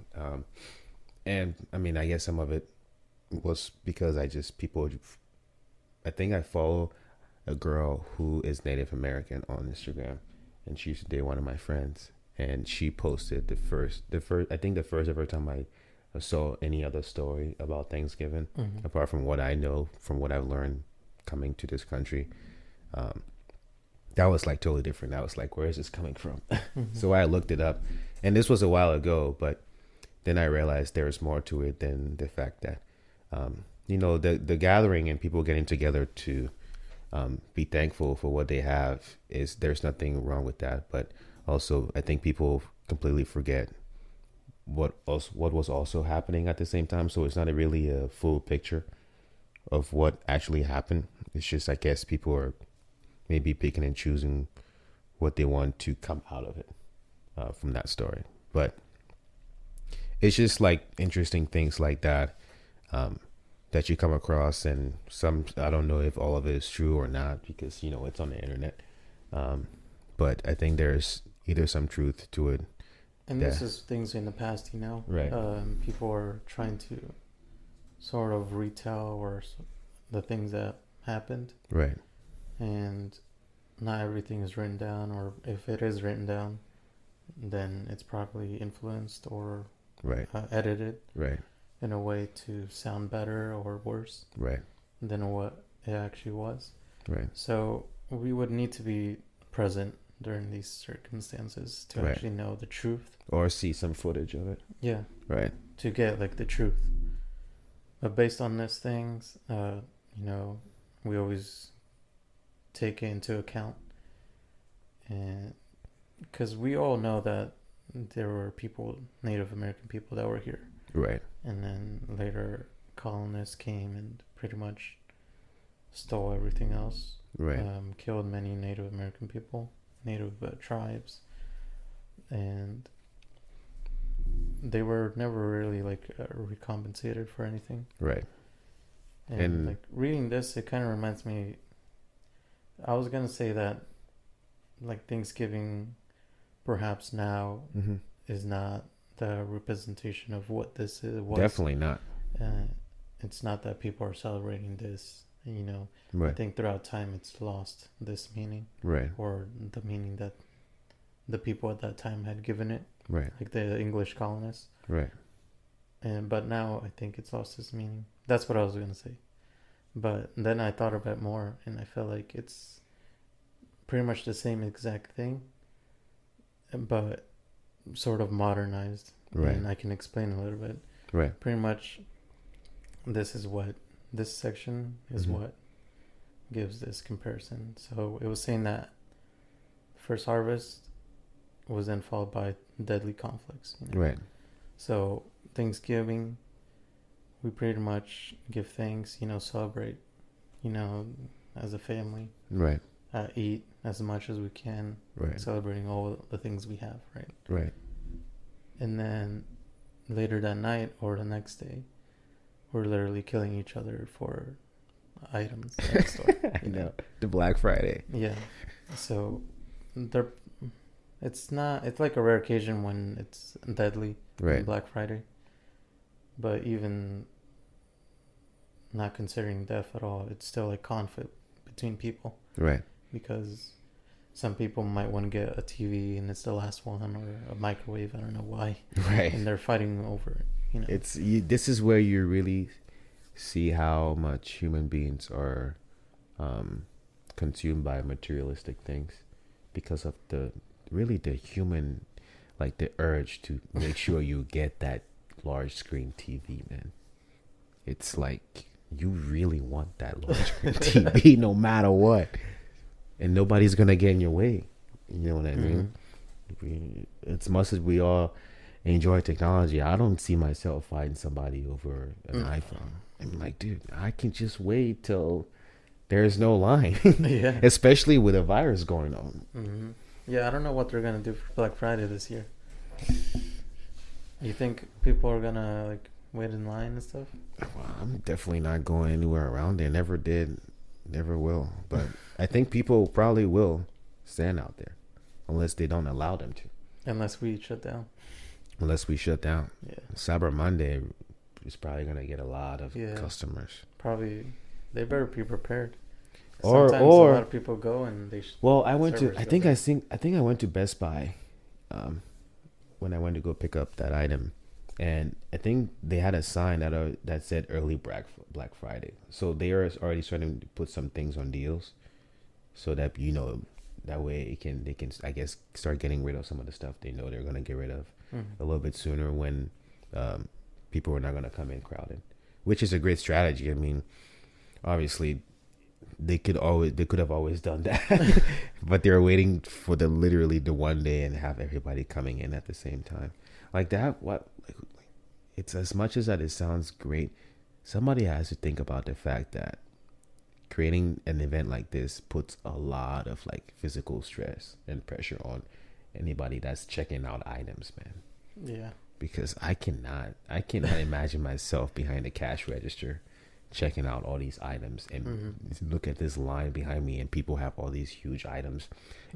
And I mean, I guess some of it was because I think I follow a girl who is Native American on Instagram, and she used to date one of my friends, and she posted the first ever time I saw any other story about Thanksgiving, apart from what I know, from what I've learned coming to this country. That was like totally different. I was like, where is this coming from? So I looked it up, and this was a while ago, but then I realized there's more to it than the fact that, the gathering and people getting together to be thankful for what they have there's nothing wrong with that. But also, I think people completely forget what was also happening at the same time. So it's not really a full picture of what actually happened. It's just, I guess, people are maybe picking and choosing what they want to come out of it from that story. But it's just like interesting things like that that you come across, and some, I don't know if all of it is true or not, because it's on the internet. But I think there's either some truth to it. And this is things in the past, Right. People are trying to sort of retell the things that happened. Right. And not everything is written down, or if it is written down, then it's probably influenced or Right. edited. Right. in a way to sound better or worse Right. than what it actually was. Right. So we would need to be present during these circumstances to Right. actually know the truth. Or see some footage of it. Yeah, Right. to get like the truth. But based on these things, you know, we always take it into account, and because we all know that there were people, Native American people, that were here, Right. and then later colonists came and pretty much stole everything else. Right. Killed many Native American people, Native tribes, and they were never really like recompensated for anything. Right. And And- like reading this, it kind of reminds me. I was gonna say that, like Thanksgiving, perhaps now Mm-hmm. is not the representation of what this is. Definitely not. It's not that people are celebrating this. You know, I Right. think throughout time it's lost this meaning, Right. or the meaning that the people at that time had given it, Right. like the English colonists. Right. But now I think it's lost its meaning. That's what I was gonna say. But then I thought about it more, and I felt like it's pretty much the same exact thing, but sort of modernized. Right. And I can explain a little bit. Right. Pretty much, this is what this section is Mhm. what gives this comparison. So it was saying that first harvest was then followed by deadly conflicts. You know? Right. So Thanksgiving, we pretty much give thanks, you know, celebrate, you know, as a family, Right. eat as much as we can, Right. celebrating all the things we have, right? Right. And then later that night or the next day, we're literally killing each other for items at the store. I know. The Black Friday. Yeah. So it's like a rare occasion when it's deadly, Right. Black Friday. But even not considering death at all, it's still like conflict between people, Right. because some people might want to get a TV and it's the last one, or a microwave. I don't know why, Right. and they're fighting over it. You know, This is where you really see how much human beings are consumed by materialistic things, because of the human, like the urge to make sure you get that large screen TV, man. It's like you really want that large screen TV no matter what, and nobody's gonna get in your way. You know what I mean? As much as we all enjoy technology, I don't see myself fighting somebody over an iPhone. I'm like, dude, I can just wait till there's no line. yeah. Especially with a virus going on. Mm-hmm. Yeah, I don't know what they're gonna do for Black Friday this year. You think people are gonna like wait in line and stuff? Well, I'm definitely not going anywhere around there. Never did, never will. But I think people probably will stand out there, unless they don't allow them to. Unless we shut down. Unless we shut down. Yeah. Cyber Monday is probably gonna get a lot of Yeah. customers. Probably they better be prepared. Or- Sometimes or- a lot of people go and they. Well, I went to. Servers I go think down. I think I went to Best Buy, when I went to go pick up that item, and I think they had a sign that said early Black Friday. So they are already starting to put some things on deals, so that that way they can I guess start getting rid of some of the stuff they know they're gonna get rid of a little bit sooner, when people are not gonna come in crowded, which is a great strategy. I mean, obviously. They could have always done that, but they're waiting for literally the one day and have everybody coming in at the same time like that. It's as much as that it sounds great, somebody has to think about the fact that creating an event like this puts a lot of like physical stress and pressure on anybody that's checking out items, man. Yeah. Because I cannot imagine myself behind a cash register checking out all these items and look at this line behind me, and people have all these huge items,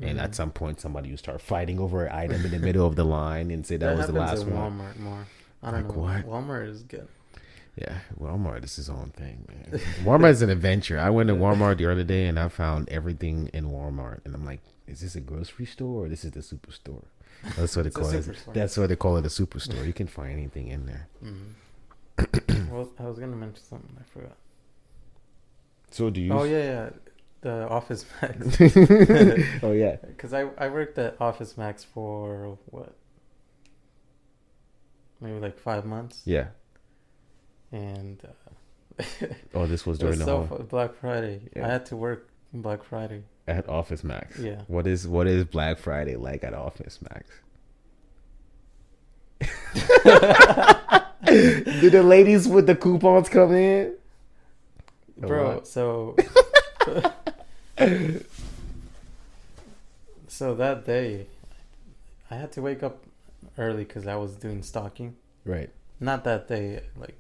and at some point somebody will start fighting over an item in the middle of the line and say that was the happens last at one. Walmart more. I don't Like know. what? Walmart is good. Yeah, Walmart is his own thing, man. Walmart is an adventure. I went to Walmart the other day and I found everything in Walmart, and I'm like, is this a grocery store or this is the superstore? That's what they It's a call it. superstore. That's what they call it, a superstore. You can find anything in there. Mm-hmm. Well, I was gonna mention something. I forgot. So do you? Oh yeah. The Office Max. Oh yeah. Because I worked at Office Max for what? Maybe like 5 months. Yeah. And Oh, this was it during was the whole Black Friday. Yeah. I had to work Black Friday. at Office Max. Yeah. What is Black Friday like at Office Max? Do the ladies with the coupons come in? Or Bro, what? so so that day I had to wake up early because I was doing stocking. Right. Not that day like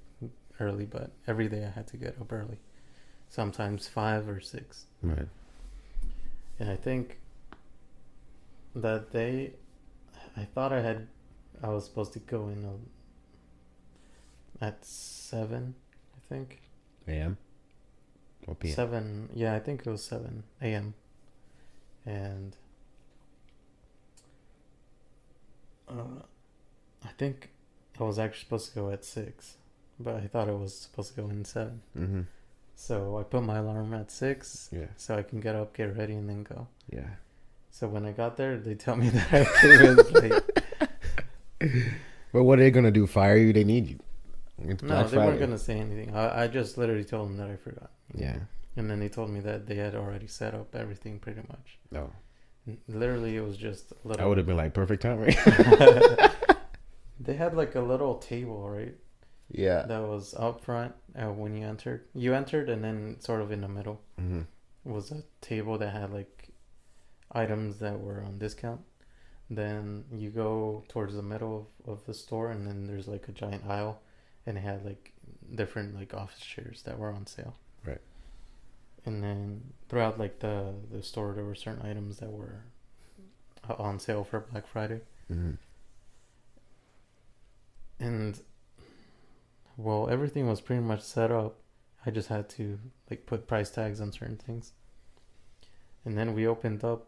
early, but every day I had to get up early. Sometimes 5 or 6. Right. And I think that day I thought I was supposed to go in at 7, I think. AM or PM? 7, yeah, I think it was 7 a.m. And I think I was actually supposed to go at 6, but I thought I was supposed to go in 7. Mm-hmm. So I put my alarm at 6 Yeah. so I can get up, get ready, and then go. Yeah. So when I got there, they tell me that I came in late. But what are they gonna do? Fire you? They need you. It's No, Black they weren't Friday. going to say anything. I just literally told them that I forgot. Yeah. And then they told me that they had already set up everything pretty much. No. Literally, it was just a little. I would have been like perfect time, right? They had like a little table, right? Yeah. That was up front when you entered. You entered, and then sort of in the middle Mm-hmm. was a table that had like items that were on discount. Then you go towards the middle of the store, and then there's like a giant aisle, and it had like different like office chairs that were on sale. Right. And then throughout like the store, there were certain items that were on sale for Black Friday. Mm-hmm. And well, everything was pretty much set up. I just had to like put price tags on certain things. And then we opened up,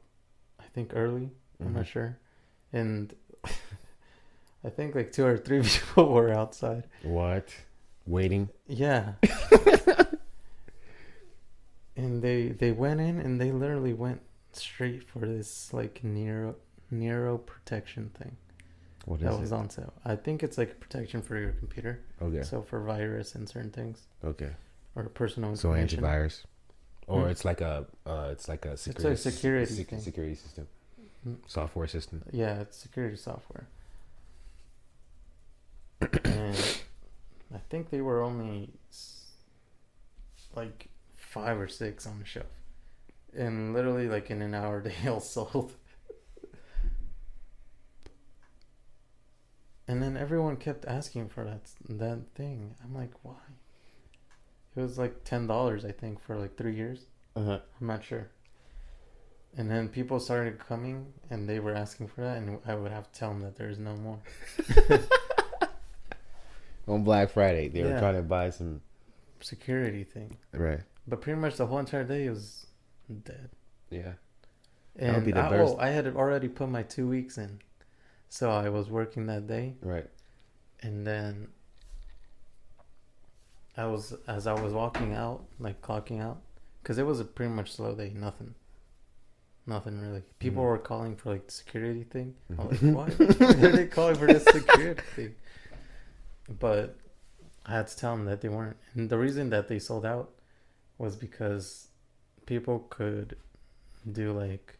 I think early. I'm not sure. And I think like 2 or 3 people were outside. What? Waiting? Yeah. And they went in and they literally went straight for this like Nero protection thing What is that was it? on sale. I think it's like a protection for your computer. Okay. So for virus and certain things Okay. or personal So information. antivirus, or Hmm. it's like a security, security thing. security system, Hmm. software system. Yeah, it's security software. And I think they were only like 5 or 6 on the shelf. And literally like in an hour they all sold. And then everyone kept asking for that thing. I'm like, why? It was like $10, I think, for like 3 years. Uh-huh. I'm not sure. And then people started coming and they were asking for that, and I would have to tell them that there's no more. On Black Friday, they were Yeah. trying to buy some. Security thing. Right. But pretty much the whole entire day was dead. Yeah. That would be And the best. I had already put my 2 weeks in. So I was working that day. Right. And then as I was walking out, like clocking out, because it was a pretty much slow day, nothing really. People were calling for like the security thing. I'm like, what? Why are they calling for this security thing? But I had to tell them that they weren't. And the reason that they sold out was because people could do like,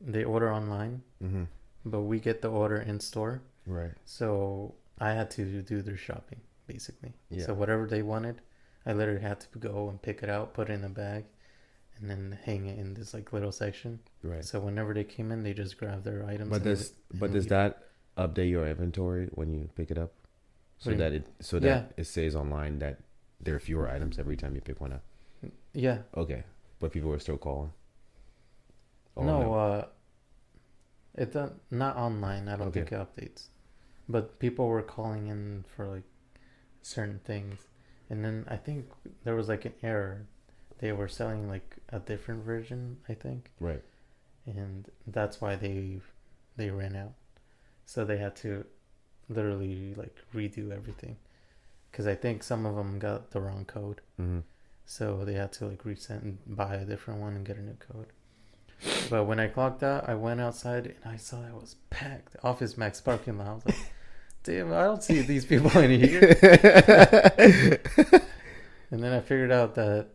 they order online, Mm-hmm. but we get the order in store. Right. So I had to do their shopping, basically. Yeah. So whatever they wanted, I literally had to go and pick it out, put it in a bag, and then hang it in this like little section. Right. So whenever they came in, they just grabbed their items. But and does and does leave. that update your inventory when you pick it up, so What do that you- it it says online that there are fewer items every time you pick one up? Yeah. Okay, but people were still calling. Oh, No, it not online. I don't Okay. think it updates. But people were calling in for like certain things, and then I think there was like an error. They were selling like a different version, I think. Right. And that's why they ran out, so they had to literally like redo everything. because I think some of them got the wrong code, Mm-hmm. so they had to like reset and buy a different one and get a new code. But when I clocked out, I went outside and I saw it was packed. Office Max parking lot. I was like, damn, I don't see these people in here. And then I figured out that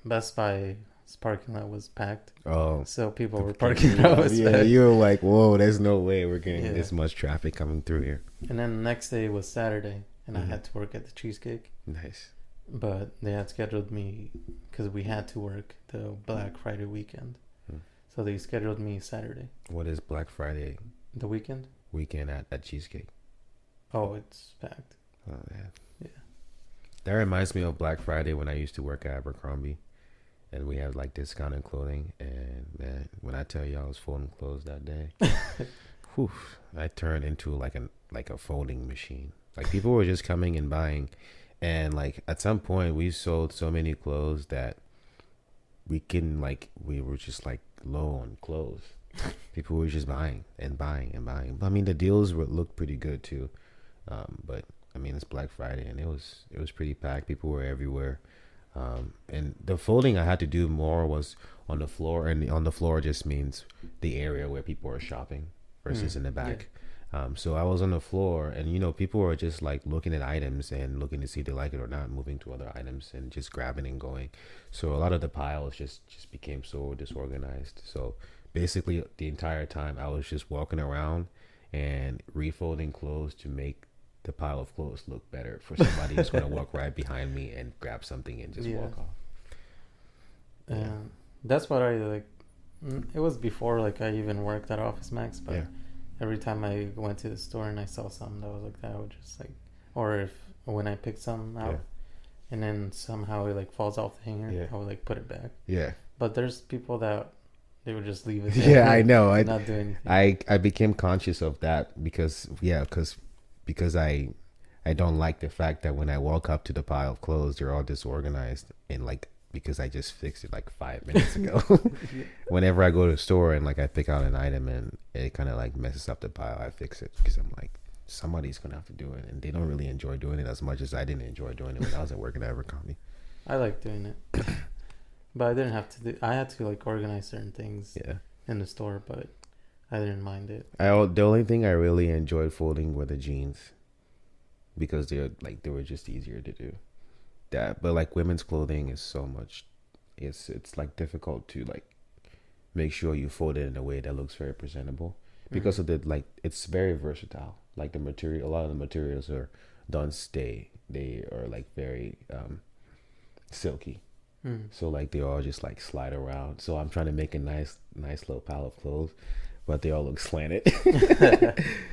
Best Buy's parking lot was packed. Oh. So people were parking out. Yeah, you were like, whoa, there's no way we're getting Yeah. this much traffic coming through here. And then the next day was Saturday, and Mhm. I had to work at the Cheesecake. Nice. But they had scheduled me because we had to work the Black Friday weekend. Hmm. So they scheduled me Saturday. What is Black Friday The weekend? weekend at Cheesecake? Oh, it's packed. Oh, yeah. Yeah. That reminds me of Black Friday when I used to work at Abercrombie. And we had like discounted clothing. And man, when I tell you I was folding clothes that day, whew, I turned into like a folding machine. Like people were just coming and buying. And like at some point we sold so many clothes that we were just like low on clothes. People were just buying and buying and buying. I mean the deals looked pretty good too. But I mean it's Black Friday and it was pretty packed. People were everywhere. And the folding I had to do more was on the floor, and on the floor just means the area where people are shopping versus in the back. So I was on the floor, and people were just like looking at items and looking to see if they like it or not, moving to other items and just grabbing and going. So a lot of the piles just became so disorganized. So basically the entire time I was just walking around and refolding clothes to make the pile of clothes look better for somebody who's going to walk right behind me and grab something and just walk off. That's what I like. It was before like I even worked at Office Max, but every time I went to the store and I saw something that was like that, I would just like, or if when I picked something out and then somehow it like falls off the hanger, I would like put it back. Yeah. But there's people that they would just leave it. Yeah, I know. I not do anything. I became conscious of that because I don't like the fact that when I walk up to the pile of clothes, they're all disorganized and like because I just fixed it like 5 minutes ago. Whenever I go to the store and like I pick out an item and it kind of like messes up the pile, I fix it because I'm like somebody's gonna have to do it, and they don't really enjoy doing it as much as I didn't enjoy doing it when I was working at Abercrombie. I like doing it, but I didn't have to do. I had to like organize certain things in the store, but I didn't mind it. The only thing I really enjoyed folding were the jeans because they were just easier to do. That, but like women's clothing is so much. It's like difficult to like make sure you fold it in a way that looks very presentable because of the like it's very versatile. Like the material, a lot of the materials don't stay. They are like very silky. So like they all just like slide around. So I'm trying to make a nice little pile of clothes, but they all look slanted.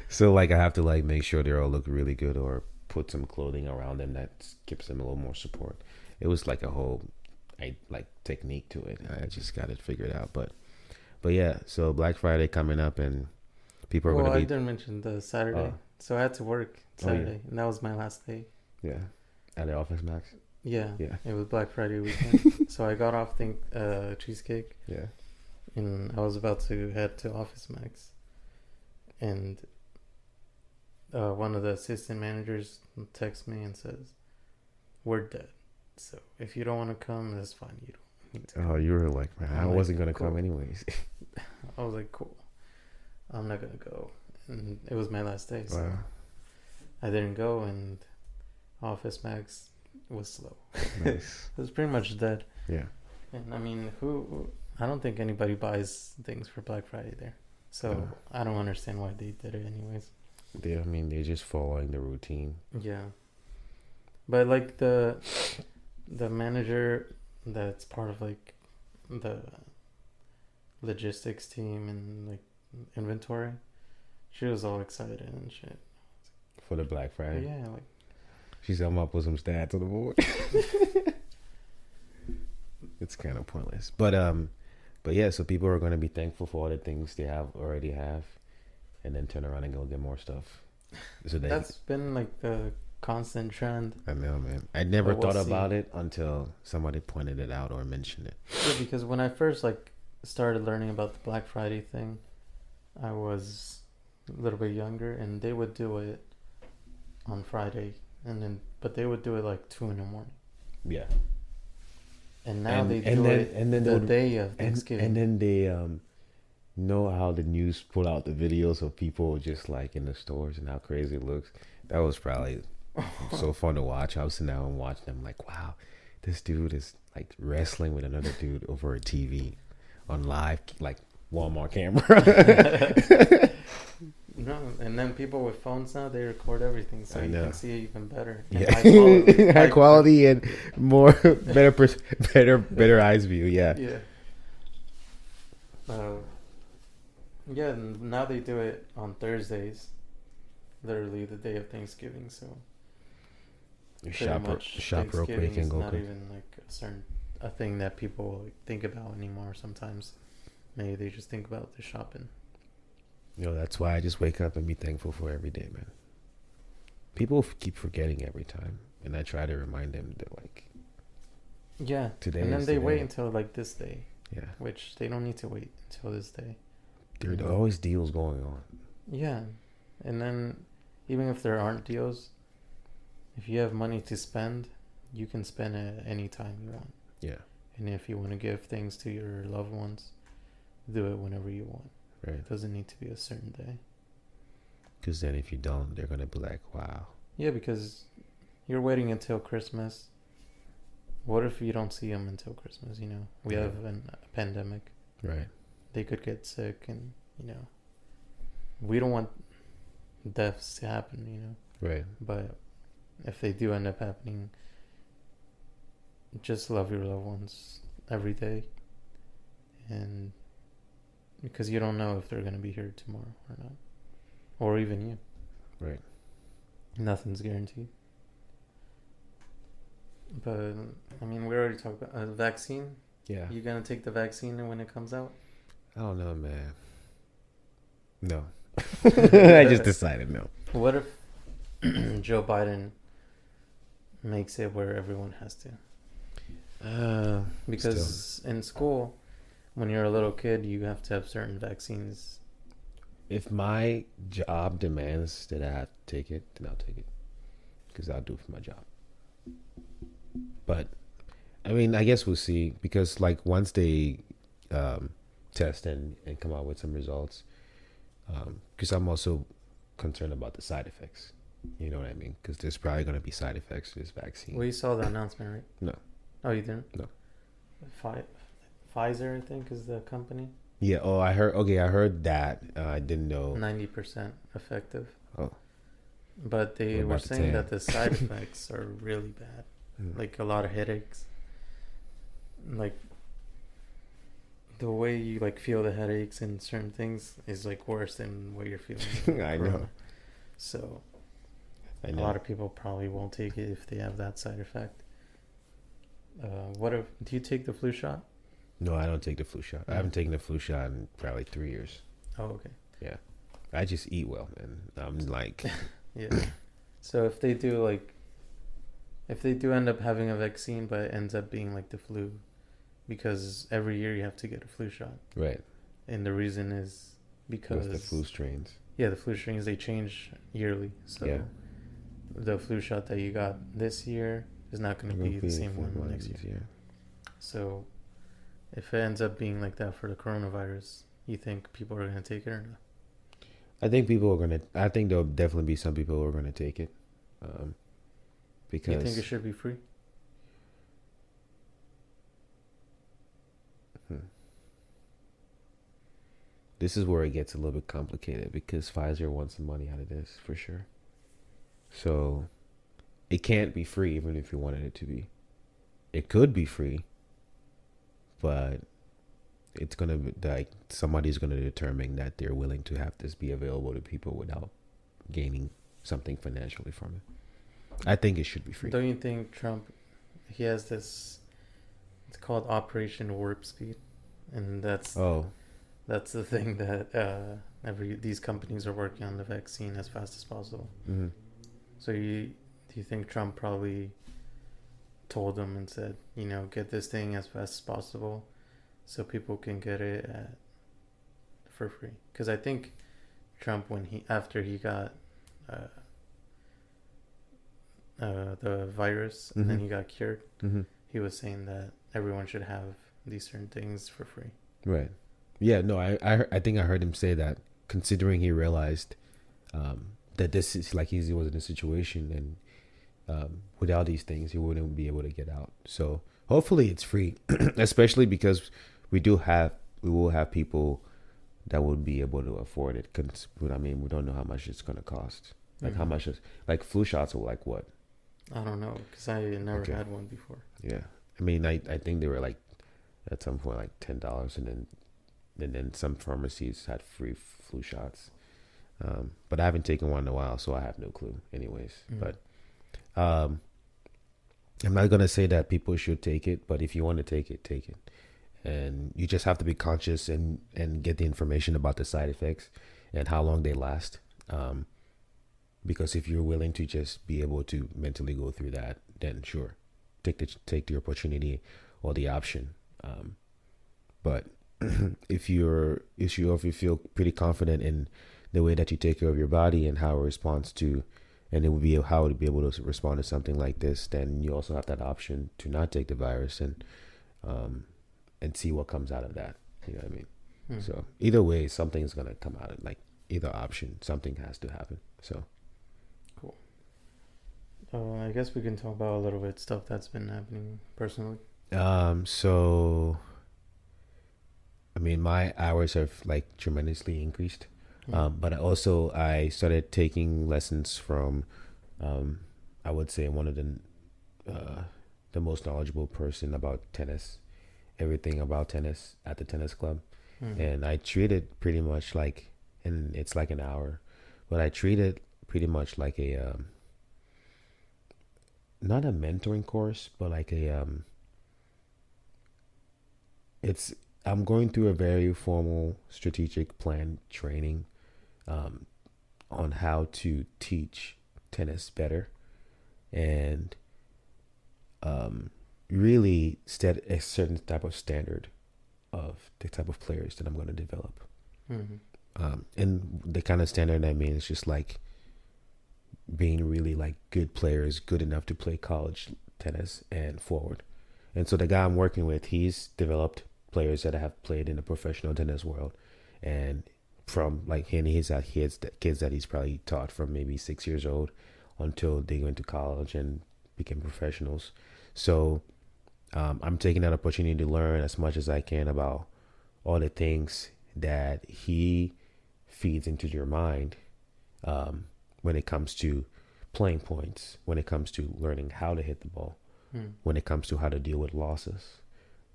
So like I have to like make sure they all look really good or put some clothing around them that gives them a little more support. It was like a whole technique to it. I just got it figured out. But yeah, so Black Friday coming up and people are going to be. I didn't mention the Saturday. So I had to work Saturday and that was my last day. Yeah. At the Office Max. Yeah. Yeah. It was Black Friday weekend. So I got off Cheesecake. Yeah. And I was about to head to Office Max. And one of the assistant managers texts me and says, "We're dead. So if you don't want to come, that's fine. You don't need to." Oh, you were like, man, I wasn't going to come anyways. I was like, cool. I'm not going to go. And it was my last day. So Wow. I didn't go, and Office Max was slow. Nice. It was pretty much dead. Yeah. And I mean, I don't think anybody buys things for Black Friday there. So No. I don't understand why they did it anyways. They're just following the routine. Yeah. But like the manager that's part of like the logistics team and like inventory, she was all excited and shit. For the Black Friday? Yeah, like She said, I'm up with some stats on the board. It's kind of pointless. But yeah, so people are going to be thankful for all the things they already have, and then turn around and go get more stuff. So that's been like the constant trend. I know, man. I never But we'll thought see. about it until somebody pointed it out or mentioned it. Yeah, because when I first like started learning about the Black Friday thing, I was a little bit younger, and they would do it on Friday but they would do it like 2 in the morning, Yeah. and now And they and do then it and then they the would, day of and Thanksgiving. and then they know how the news pull out the videos of people just like in the stores and how crazy it looks. That was probably so fun to watch. I was sitting down and watching them like, wow, this dude is like wrestling with another dude over a TV on live like Walmart camera. No, and then people with phones now, they record everything, so I you know. can see it even better. And Yeah, high quality. high quality and more better eyes view. Yeah, Yeah. Yeah, and now they do it on Thursdays, literally the day of Thanksgiving. So you pretty shop much shop real Thanksgiving quick and is go not cook. even like a thing that people like, think about anymore. Sometimes maybe they just think about the shopping. You know, that's why I just wake up and be thankful for every day, man. People keep forgetting every time, and I try to remind them that like Yeah, today and then is they today. wait until like this day, Yeah, which they don't need to wait until this day. there Yeah. are always deals going on. Yeah, and then even if there aren't deals, if you have money to spend, you can spend it any time you want. Yeah, And if you want to give things to your loved ones, do it whenever you want. right. It doesn't need to be a certain day. Because then if you don't, they're gonna be like, wow. Yeah, because you're waiting until Christmas. What if you don't see them until Christmas? You know, we Yeah. have a pandemic. Right. They could get sick, and you know, we don't want deaths to happen. You know, Right. but if they do end up happening, just love your loved ones every day, and because you don't know if they're gonna be here tomorrow or not, or even you. Right. Nothing's guaranteed. But I mean, we already talked about a vaccine. Yeah. You gonna take the vaccine when it comes out? I don't know, man. No. I just decided no. What if Joe Biden makes it where everyone has to? Because in school, when you're a little kid, you have to have certain vaccines. If my job demands that I have to take it, then I'll take it. Because I'll do it for my job. But, I mean, I guess we'll see. Because, like, once they test and come out with some results, because I'm also concerned about the side effects. You know what I mean? Because there's probably going to be side effects to this vaccine. Well, you saw the announcement, right? No. Oh, you didn't? No. Pfizer, I think, is the company. Yeah, oh, I heard that. I didn't know. 90% effective. Oh. But they What were about the saying 10? that the side effects are really bad. Mm. Like a lot of headaches. Like the way you like feel the headaches and certain things is like worse than what you're feeling. with I know. corona. So I a know. lot of people probably won't take it if they have that side effect. Do you take the flu shot? No, I don't take the flu shot. I haven't taken the flu shot in probably 3 years. Oh, okay. I just eat well, man. I'm like, Yeah. So if they do end up having a vaccine, but it ends up being like the flu, because every year you have to get a flu shot, right. and the reason is because With the flu strains. Yeah, the flu strains, they change yearly. So Yeah. the flu shot that you got this year is not going to be the same one next year. So if it ends up being like that for the coronavirus, you think people are going to take it or not? I think there'll definitely be some people who are going to take it. Because You think it should be free? this is where it gets a little bit complicated because Pfizer wants some money out of this for sure. So it can't be free even if you wanted it to be. It could be free, but it's gonna be like somebody's gonna determine that they're willing to have this be available to people without gaining something financially from it. I think it should be free. Don't you think Trump, he has this, it's called Operation Warp Speed, and that's the thing that these companies are working on the vaccine as fast as possible. Mm-hmm. So do you think Trump probably told them and said, get this thing as fast as possible so people can get it for free? Because I think Trump, after he got the virus, and then he got cured. Mm-hmm. He was saying that everyone should have these certain things for free. Right. Yeah. No. I think I heard him say that, considering he realized that this is like he was in a situation, and without these things, he wouldn't be able to get out. So hopefully, it's free, especially because we will have people that would be able to afford it. Cause, I mean, we don't know how much it's gonna cost. Like how much is like flu shots are like what? I don't know, because I never Okay. had one before. Yeah. I mean, I think they were like at some point like $10, and then some pharmacies had free flu shots. But I haven't taken one in a while, so I have no clue. Anyways, but I'm not gonna say that people should take it, but if you want to take it, take it. And you just have to be conscious and get the information about the side effects and how long they last. Because if you're willing to just be able to mentally go through that, then sure, take the opportunity or the option. But if you feel pretty confident in the way that you take care of your body and how it responds to, and it would be how it would be able to respond to something like this, then you also have that option to not take the virus and see what comes out of that. You know what I mean? So either way, something's gonna come out of like either option. Something has to happen. So Cool. I guess we can talk about a little bit stuff that's been happening personally. so I mean, my hours have like tremendously increased. But I started taking lessons from, I would say one of the most knowledgeable person about tennis, everything about tennis at the tennis club. And I treat it pretty much like, and it's like an hour, but I treat it pretty much like a, not a mentoring course, but like a, I'm going through a very formal strategic plan training on how to teach tennis better and really set a certain type of standard of the type of players that I'm going to develop. And the kind of standard I mean is just like being really like good players, good enough to play college tennis and forward. And so the guy I'm working with, he's developed players that have played in the professional tennis world, and from like he's had kids that he's probably taught from maybe 6 years old until they went to college and became professionals. So I'm taking that opportunity to learn as much as I can about all the things that he feeds into your mind when it comes to playing points, when it comes to learning how to hit the ball, when it comes to how to deal with losses,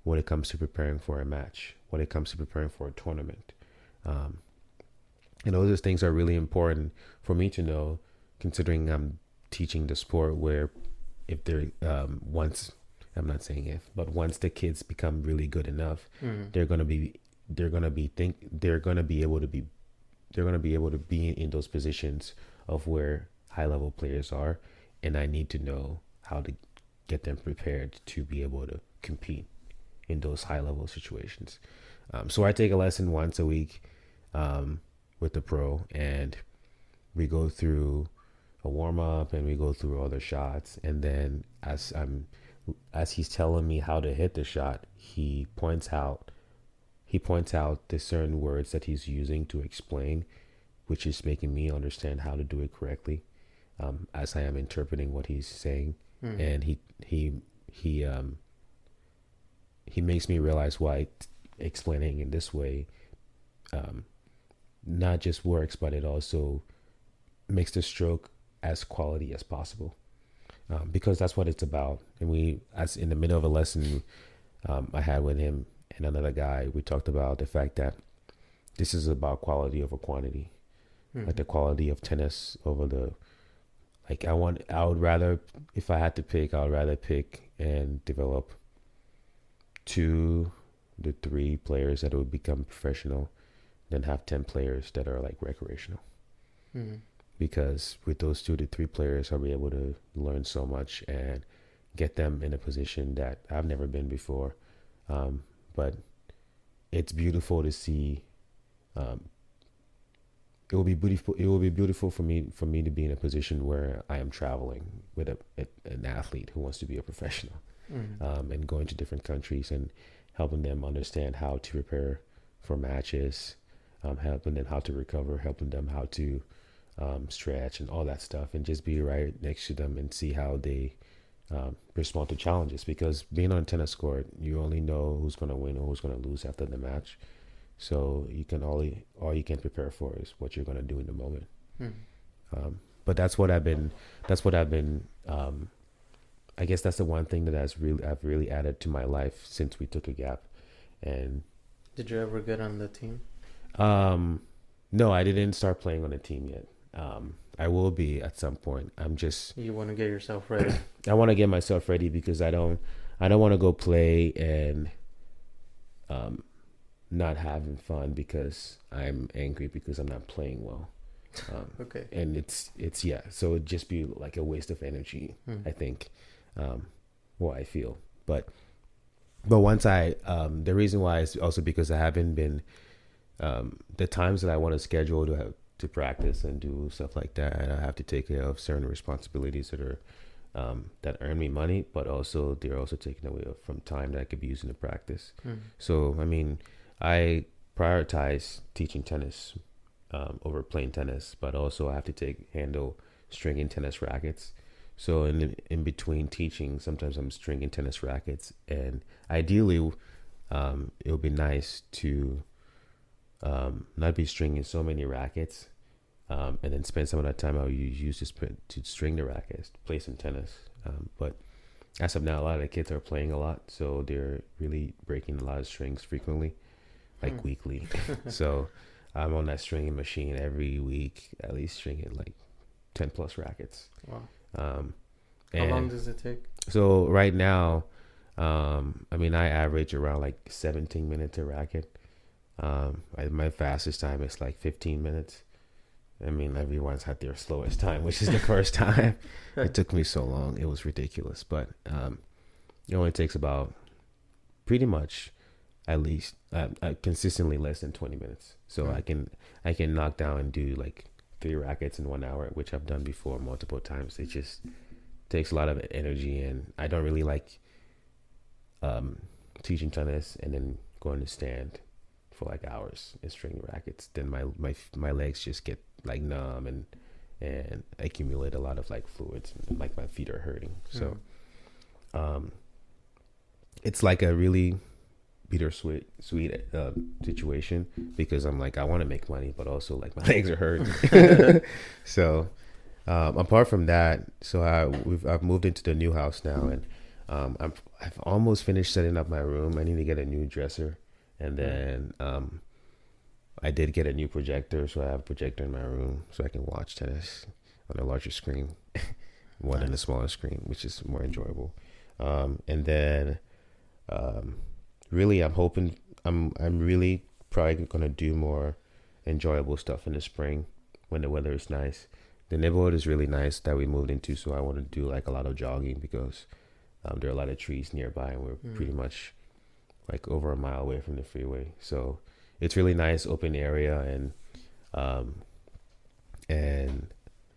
when it comes to preparing for a match, when it comes to preparing for a tournament. And those things are really important for me to know, considering I'm teaching the sport where if they're once, I'm not saying if, but once the kids become really good enough, they're gonna be able to be in those positions of where high level players are, and I need to know how to get them prepared to be able to compete in those high level situations. So I take a lesson once a week with the pro, and we go through a warm up and we go through other shots, and then as he's telling me how to hit the shot, he points out the certain words that he's using to explain, which is making me understand how to do it correctly, as I am interpreting what he's saying. And he makes me realize why explaining in this way not just works, but it also makes the stroke as quality as possible, because that's what it's about. And as in the middle of a lesson I had with him and another guy, we talked about the fact that this is about quality over quantity, like the quality of tennis over the, like I would rather, if I had to pick, I would rather pick and develop 2 to 3 players that would become professional than have 10 players that are like recreational. Because with those 2 to 3 players, I'll be able to learn so much and get them in a position that I've never been before. But it's beautiful to see it will be beautiful. It will be beautiful for me to be in a position where I am traveling with an athlete who wants to be a professional, and going to different countries and helping them understand how to prepare for matches, helping them how to recover, helping them how to stretch and all that stuff, and just be right next to them and see how they respond to challenges. Because being on a tennis court, you only know who's going to win or who's going to lose after the match. So you can all you can prepare for is what you're going to do in the moment. But that's what I've been. I guess that's the one thing that I've really added to my life since we took a gap. And Did you ever get on the team? no, I didn't start playing on a team yet. I will be at some point. You want to get yourself ready. I want to get myself ready because I don't want to go play and not having fun because I'm angry because I'm not playing well. Okay. And it's yeah, so it'd just be like a waste of energy, I think. What I feel. But once the reason why is also because I haven't been the times that I want to schedule to practice and do stuff like that, I have to take care of certain responsibilities that are that earn me money, but also they're also taken away from time that I could be using to practice. So I mean, I prioritize teaching tennis over playing tennis, but also I have to handle stringing tennis rackets. So in between teaching, sometimes I'm stringing tennis rackets, and ideally, it would be nice to not be stringing so many rackets, and then spend some of that time I would use to string the rackets, play some tennis. But as of now, a lot of the kids are playing a lot, so they're really breaking a lot of strings frequently, like weekly. So I'm on that stringing machine every week, at least stringing like 10 plus rackets. Wow. How long does it take? So right now, I mean, I average around like 17 minutes a racket. My fastest time is like 15 minutes. I mean, everyone's had their slowest time, which is the first time. It took me so long. It was ridiculous. But it only takes about pretty much at least consistently less than 20 minutes. So I can knock down and do like 3 rackets in 1 hour, which I've done before multiple times. It just takes a lot of energy, and I don't really like teaching tennis and then going to stand for like hours and stringing rackets. Then my legs just get like numb and accumulate a lot of like fluids, and like my feet are hurting. So it's like a really bittersweet situation, because I'm like, I want to make money, but also like my legs are hurting. So apart from that, so I've moved into the new house now, and I've almost finished setting up my room. I need to get a new dresser, and then I did get a new projector, so I have a projector in my room so I can watch tennis on a larger screen, one on a smaller screen, which is more enjoyable. And then really, I'm really probably gonna do more enjoyable stuff in the spring when the weather is nice. The neighborhood is really nice that we moved into, so I want to do like a lot of jogging because there are a lot of trees nearby, and we're pretty much like over a mile away from the freeway. So it's really nice, open area, and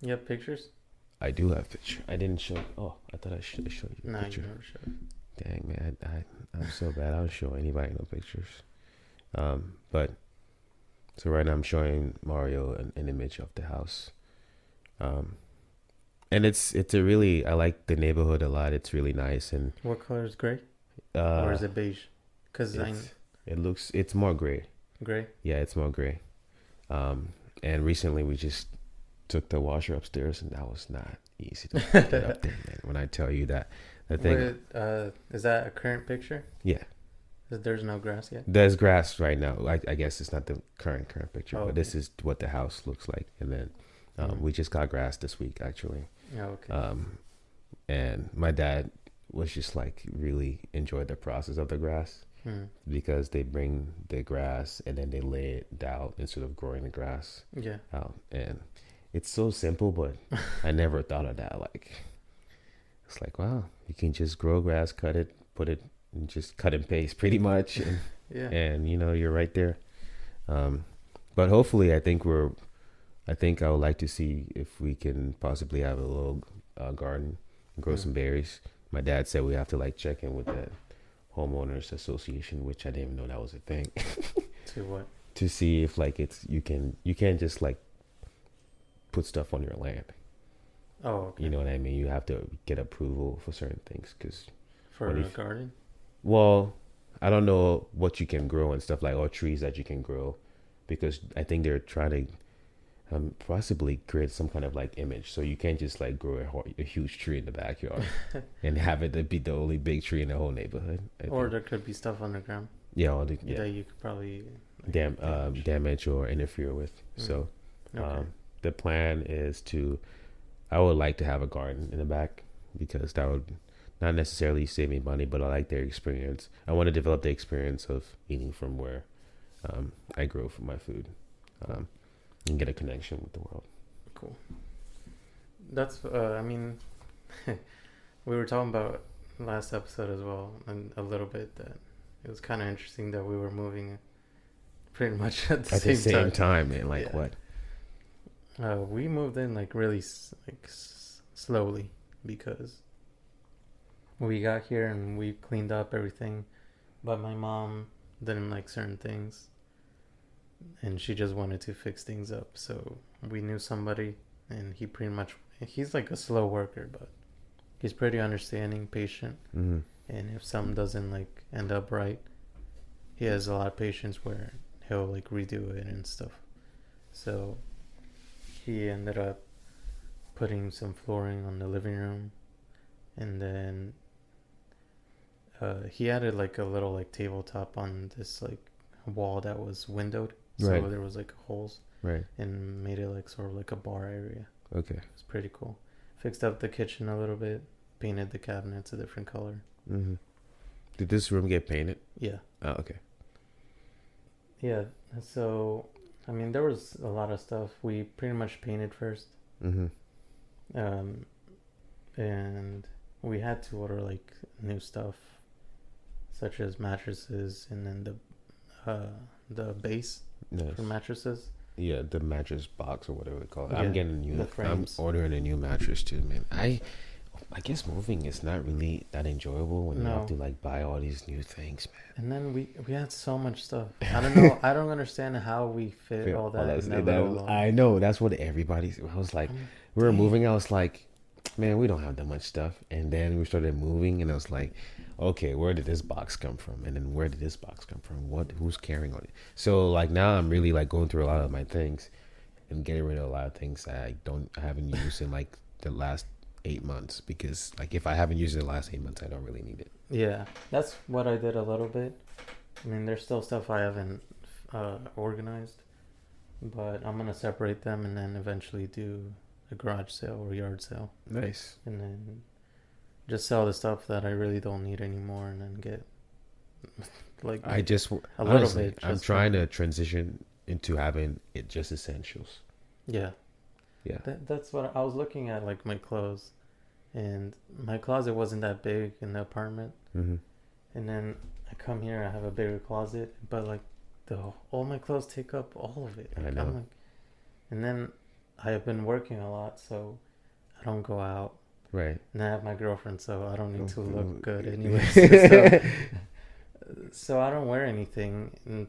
You have pictures? I do have picture. I didn't show. Oh, I thought I should have showed you a No, picture. you never showed. Dang, man, I'm so bad. I don't show anybody no pictures. But so right now I'm showing Mario an image of the house. And it's a really, I like the neighborhood a lot. It's really nice. And What color is gray? Or is it beige? Because it's more gray. Gray? Yeah, it's more gray. And recently we just took the washer upstairs, and that was not easy to get up there, man. When I tell you that, the thing. Is that a current picture? Yeah. There's no grass yet? There's grass right now. I guess it's not the current picture, but okay. this is what the house looks like. And then we just got grass this week, actually. Oh, okay. And my dad was just like really enjoyed the process of the grass, because they bring the grass and then they lay it out instead of growing the grass out. And it's so simple, but I never thought of that. Like, it's like, wow, you can just grow grass, cut it, put it, and just cut and paste pretty much. And, and you're right there. But hopefully I think we're I think I would like to see if we can possibly have a little garden and grow some berries. My dad said we have to like check in with the homeowners association, which I didn't even know that was a thing, To what? to see if like you can't just like put stuff on your land. Oh, okay. You know what I mean? You have to get approval for certain things because, For what a if- garden? well, I don't know what you can grow and stuff like, or trees that you can grow, because I think they're trying to possibly create some kind of like image. So you can't just like grow a huge tree in the backyard and have it be the only big tree in the whole neighborhood. I Or think. there could be stuff underground Yeah, yeah, that you could probably damage or interfere with. So Okay. the plan is I would like to have a garden in the back because that would not necessarily save me money, but I like their experience. I want to develop the experience of eating from where I grow for my food, and get a connection with the world. Cool. That's I mean, we were talking about last episode as well, and a little bit that it was kind of interesting that we were moving pretty much at the At same the same time. time, man, like Yeah. what? We moved in like really slowly because we got here and we cleaned up everything, but my mom didn't like certain things, and she just wanted to fix things up. So we knew somebody, and he's like a slow worker, but he's pretty understanding, patient, Mm-hmm. and if something doesn't like end up right, he has a lot of patience where he'll like redo it and stuff. So he ended up putting some flooring on the living room, and then he added like a little like tabletop on this like wall that was windowed, so Right. there was like holes, Right. and made it like sort of like a bar area. Okay. It's pretty cool. Fixed up the kitchen a little bit, painted the cabinets a different color. Mm-hmm. Did this room get painted? Yeah. Oh, okay. Yeah, so I mean there was a lot of stuff. We pretty much painted first. Mm-hmm. And we had to order like new stuff such as mattresses, and then the base Nice. for mattresses. Yeah, the mattress box or whatever they call it. Yeah, I'm getting a new. the I'm frames. ordering a new mattress too, man. I guess moving is not really that enjoyable when you have No. to like buy all these new things, man. And then we had so much stuff. I don't know. I don't understand how we fit Feel all that. that's- in that little, I know that's what everybody's. I was like, I'm- we were dang. moving. I was like, man, we don't have that much stuff. And then we started moving, and I was like, okay, where did this box come from? And then where did this box come from? Who's carrying on it? So like now I'm really like going through a lot of my things and getting rid of a lot of things that I haven't used in like the last 8 months, because like if I haven't used it in the last 8 months, I don't really need it. Yeah, that's what I did a little bit. I mean, there's still stuff I haven't organized, but I'm gonna separate them and then eventually do a garage sale or yard sale, Nice. and then just sell the stuff that I really don't need anymore, and then get like I just a honestly, little bit. I'm just trying to transition into having it just essentials. Yeah, Yeah. that's what I was looking at, like my clothes, and my closet wasn't that big in the apartment. Mm-hmm. And then I come here, I have a bigger closet, but like all my clothes take up all of it. I Like, know. I'm like, and then I have been working a lot, so I don't go out. Right. And I have my girlfriend, so I don't need to Oh, look good yeah. anyways. So I don't wear anything. And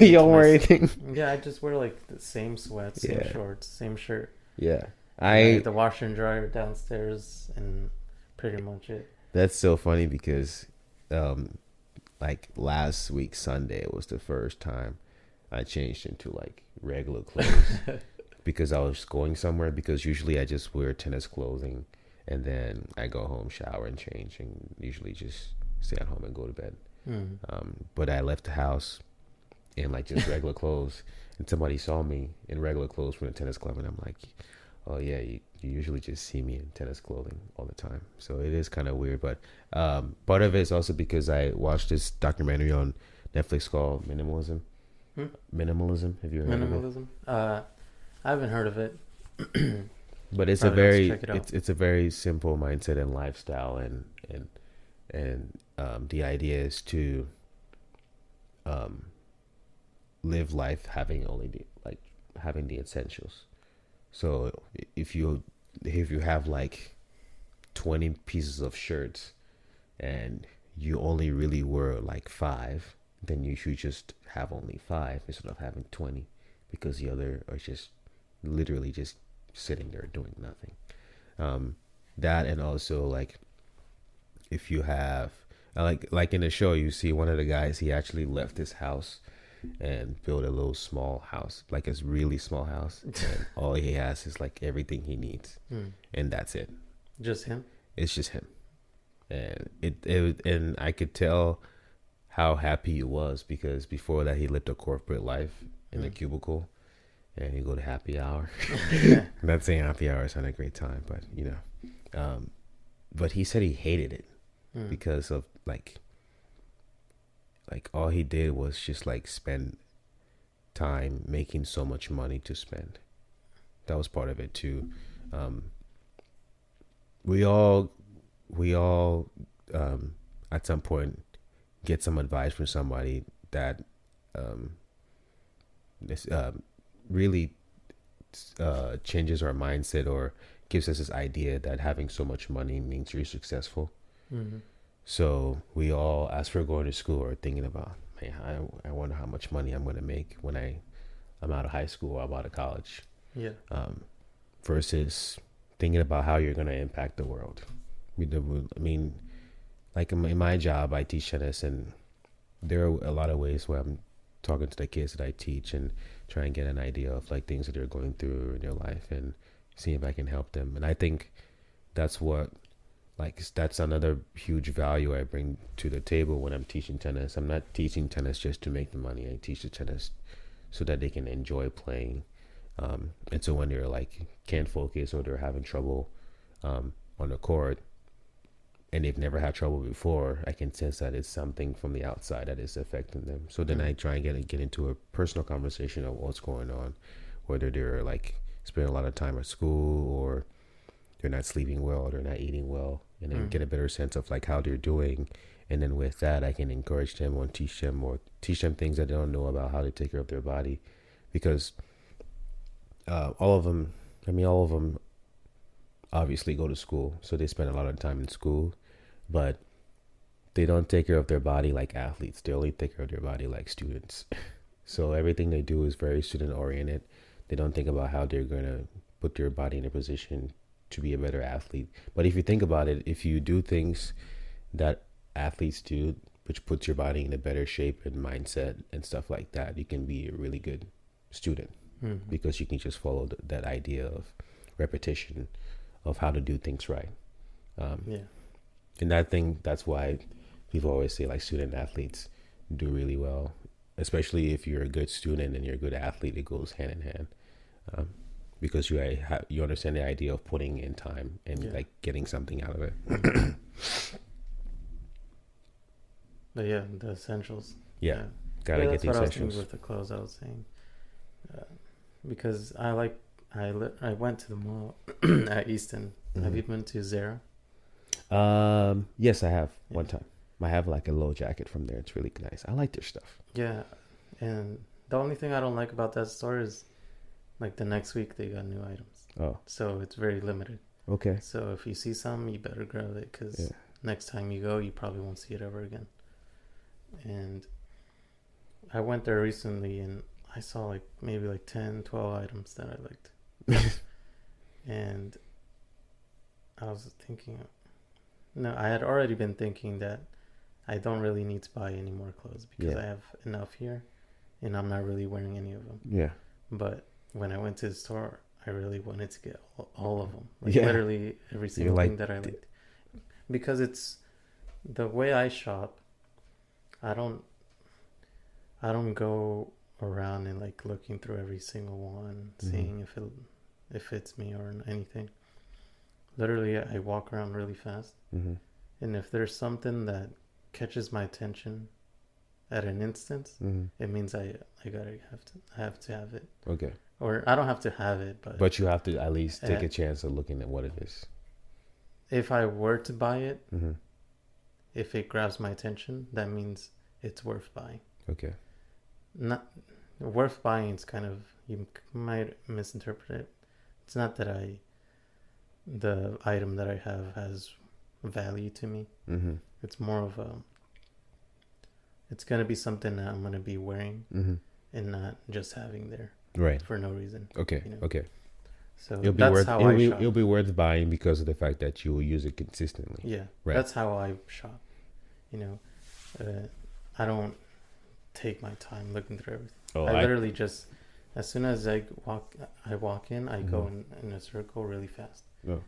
You don't wear anything. Yeah, I just wear like the same sweats, same Yeah. shorts, same shirt. Yeah. I have the washer and dryer downstairs, and pretty much it. That's so funny because, like last week Sunday was the first time I changed into like regular clothes because I was going somewhere. Because usually I just wear tennis clothing, and then I go home, shower, and change, and usually just stay at home and go to bed. Mm. But I left the house in like just regular clothes, and somebody saw me in regular clothes from the tennis club, and I'm like, oh yeah, you usually just see me in tennis clothing all the time. So it is kind of weird, but part of it is also because I watched this documentary on Netflix called Minimalism. Minimalism, have you heard of it? Minimalism. I haven't heard of it. But it's Probably a have to very check it out. it's a very simple mindset and lifestyle, and the idea is to live life having only having the essentials. So if you have like 20 pieces of shirts and you only really wear like 5, then you should just have only 5 instead of having 20, because the other are just literally just sitting there doing nothing. That, and also like if you have like in the show, you see one of the guys, he actually left his house and built a little small house, like a really small house, and all he has is like everything he needs, and that's it. Just him? It's just him, and and I could tell how happy he was, because before that he lived a corporate life in a cubicle, and he go to happy hour. Not saying happy hour is not a great time, but but he said he hated it because of like all he did was just like spend time making so much money to spend. That was part of it too. We all at some point get some advice from somebody that this really changes our mindset, or gives us this idea that having so much money means you're successful. So we all, as we're going to school, are thinking about, man, I wonder how much money I'm going to make when I'm out of high school or I'm out of college. Yeah. Versus thinking about how you're going to impact the world. I mean, like in my job, I teach tennis, and there are a lot of ways where I'm talking to the kids that I teach and try and get an idea of like things that they're going through in their life and see if I can help them. And I think that's another huge value I bring to the table when I'm teaching tennis. I'm not teaching tennis just to make the money. I teach the tennis so that they can enjoy playing. And so when they're like can't focus, or they're having trouble on the court, and they've never had trouble before, I can sense that it's something from the outside that is affecting them. So then I try and get into a personal conversation of what's going on, whether they're like spending a lot of time at school, or they're not sleeping well, or they're not eating well, and then get a better sense of like how they're doing. And then with that, I can encourage them or teach them things that they don't know about how to take care of their body, because all of them obviously go to school, so they spend a lot of time in school, but they don't take care of their body like athletes. They only take care of their body like students. So everything they do is very student oriented. They don't think about how they're going to put their body in a position to be a better athlete. But if you think about it, if you do things that athletes do, which puts your body in a better shape and mindset and stuff like that, you can be a really good student, because you can just follow that idea of repetition of how to do things right. And that's why people always say like student athletes do really well, especially if you're a good student and you're a good athlete. It goes hand in hand, because you understand the idea of putting in time and like getting something out of it. But yeah, the essentials. Gotta get that's the what I was essentials. thinking with the clothes. I was saying, because I went to the mall at Easton. Have you been to Zara? Yes, I have one time. I have like a low jacket from there. It's really nice. I like their stuff. Yeah, and the only thing I don't like about that store is like the next week they got new items. Oh, So it's very limited. okay. So if you see some, you better grab it, because next time you go, you probably won't see it ever again. And I went there recently, and I saw like maybe like 10, 12 items that I liked. And I was thinking, no, I had already been thinking that I don't really need to buy any more clothes, because I have enough here and I'm not really wearing any of them. Yeah. But when I went to the store, I really wanted to get all of them. Like Yeah. literally every single like thing that I liked. Because it's the way I shop. I don't go around and like looking through every single one, seeing if it fits me or anything. Literally, I walk around really fast, and if there's something that catches my attention at an instance, it means I have to have it. Okay. Or I don't have to have it, But you have to at least take a chance of looking at what it is. if I were to buy it, if it grabs my attention, that means it's worth buying. Okay. Not worth buying is kind of, you might misinterpret it, it's not that the item that I have has value to me. Mm-hmm. It's more of it's gonna be something that I'm gonna be wearing Mm-hmm. and not just having there Right. for no reason. Okay. You know. Okay. So It'll be that's worth. how It'll I be, shop. it'll be worth buying because of the fact that you will use it consistently. Yeah, Right. that's how I shop. You know, I don't take my time looking through everything. Oh, I literally just, as soon as I walk in, I go Mm-hmm. in a circle really fast. Oh.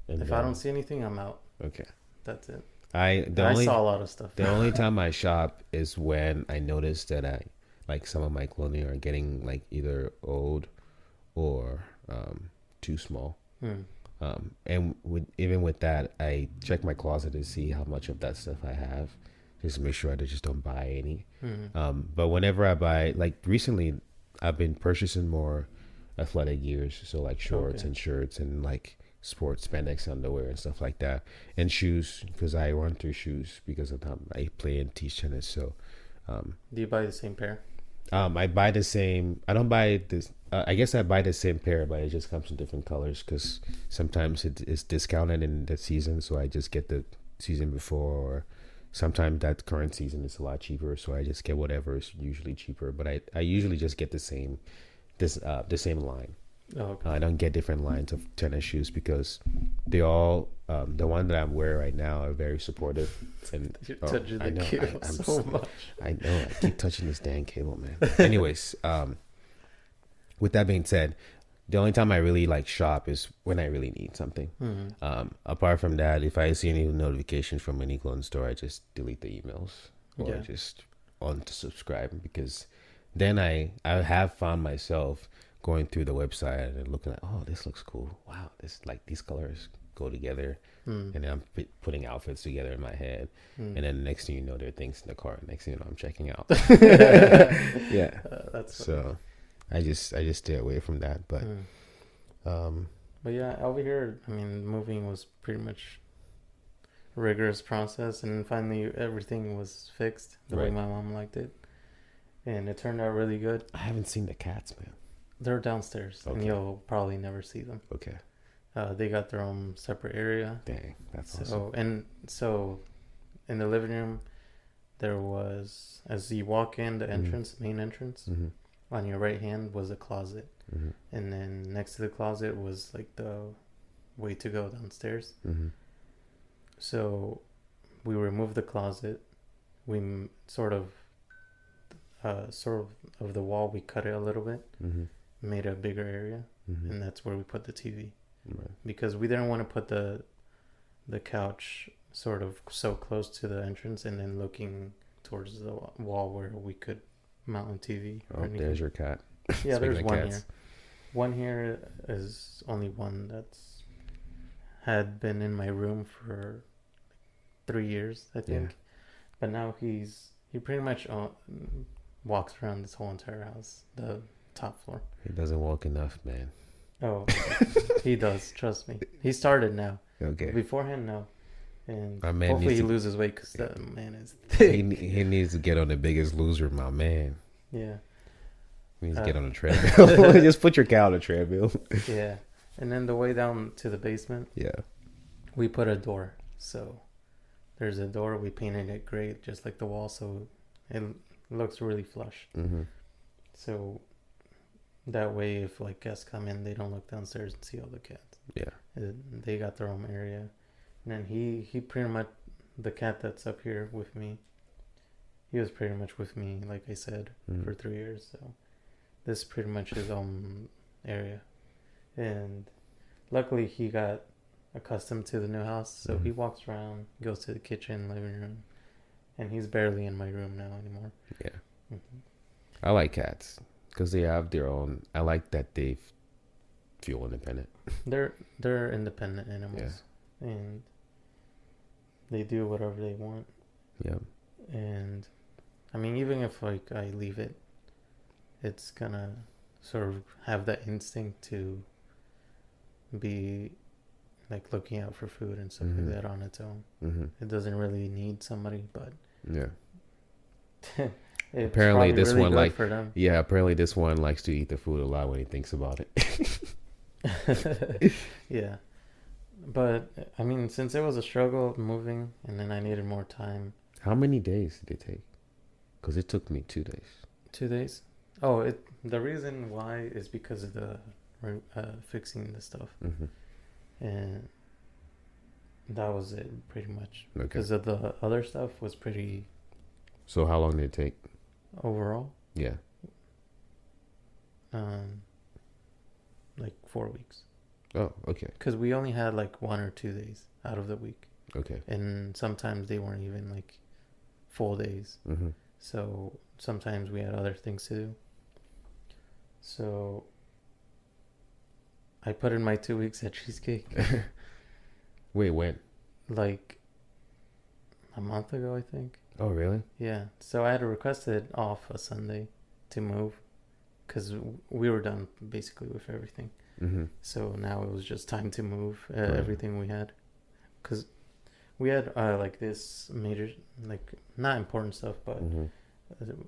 And If I don't see anything, I'm out. Okay. That's it. I saw a lot of stuff. The only time I shop is when I notice that I like some of my clothing are getting like either old or too small. And even with that, I check my closet to see how much of that stuff I have, just to make sure I just don't buy any. But whenever I buy, like recently, I've been purchasing more athletic gears, so like shorts Okay. and shirts and like sports spandex underwear and stuff like that, and shoes because I run through shoes because of time I play and teach tennis. So Do you buy the same pair? I buy the same. I don't buy this. I guess I buy the same pair, but it just comes in different colors because sometimes it's discounted in the season, so I just get the season before. Or sometimes that current season is a lot cheaper, so I just get whatever is usually cheaper. But I usually just get the same line. Oh, okay. I don't get different lines of tennis shoes because they all the one that I'm wearing right now are very supportive. And You're touching I the know, cable I'm so much. I know. I keep touching this damn cable, man. Anyways, with that being said, the only time I really like shop is when I really need something. Apart from that, if I see any notifications from any clone store, I just delete the emails or Yeah. just unsubscribe because then I have found myself going through the website and looking at, oh, this looks cool. Wow, this like these colors go together. And then I'm putting outfits together in my head. And then next thing you know, there are things in the cart. Next thing you know, I'm checking out. Yeah. That's So I just stay away from that. But But yeah, over here, I mean, moving was pretty much a rigorous process, and finally everything was fixed the way Right. my mom liked it, and it turned out really good. I haven't seen the cats, man. They're downstairs, and Okay. you'll probably never see them. Okay. They got their own separate area. Dang, that's So awesome. so in the living room, there was, as you walk in the entrance, main entrance, Mm-hmm. on your right hand was a closet, Mm-hmm. and then next to the closet was like the way to go downstairs. Mm-hmm. So we removed the closet. We sort of the wall. We cut it a little bit, Mm-hmm. made a bigger area, Mm-hmm. and that's where we put the TV Right. because we didn't want to put the couch sort of so close to the entrance and then looking towards the wall where we could mount a TV. Oh, there's your cat. Yeah, there's Speaking of one cats. here. One here is only one that's had been in my room for 3 years, I think. Yeah. But now he pretty much walks around this whole entire house, the top floor. He doesn't walk enough, man. Oh, he does. Trust me. He started now. Okay. Beforehand, no. And My man hopefully needs he to- loses weight because that man is thick. He needs to get on the Biggest Loser, my man. Yeah, He needs to get on a treadmill. Just put your cat on a treadmill. yeah. And then the way down to the basement, Yeah. we put a door. So there's a door. We painted it gray, just like the wall, so it looks really flush. Mm-hmm. So that way, if like guests come in, they don't look downstairs and see all the cats. Yeah. They got their own area. And then he pretty much, the cat that's up here with me, he was pretty much with me, like I said, for 3 years. So this is pretty much his own area. And luckily he got accustomed to the new house. So he walks around, goes to the kitchen, living room, and he's barely in my room now anymore. Yeah. Mhm. I like cats because they have their own. I like that they feel independent. They're independent animals, and they do whatever they want. Yeah. And I mean, even if like I leave it, it's gonna sort of have that instinct to be like looking out for food and stuff Mhm. like that on its own. Mm-hmm. It doesn't really need somebody, but Yeah. it's Apparently probably this really one good like- for them. Yeah. Apparently, this one likes to eat the food a lot when he thinks about it. Yeah. But I mean, since it was a struggle moving, and then I needed more time. How many days did it take? Because it took me 2 days. 2 days. Oh, the reason why is because of the fixing the stuff, Mm-hmm. and that was it pretty much. Okay. Because of the other stuff was pretty So how long did it take? overall, Yeah. um, like 4 weeks. Oh, okay. Because we only had like 1 or 2 days out of the week, Okay. and sometimes they weren't even like full days. Mm-hmm. So sometimes we had other things to do. So I put in my 2 weeks at Cheesecake Wait, when? like a month ago, I think. Oh, really? Yeah. So I had requested off a Sunday to move because we were done basically with everything. Mm-hmm. So now it was just time to move Right. everything we had. Because we had like this major, like not important stuff, but Mm-hmm.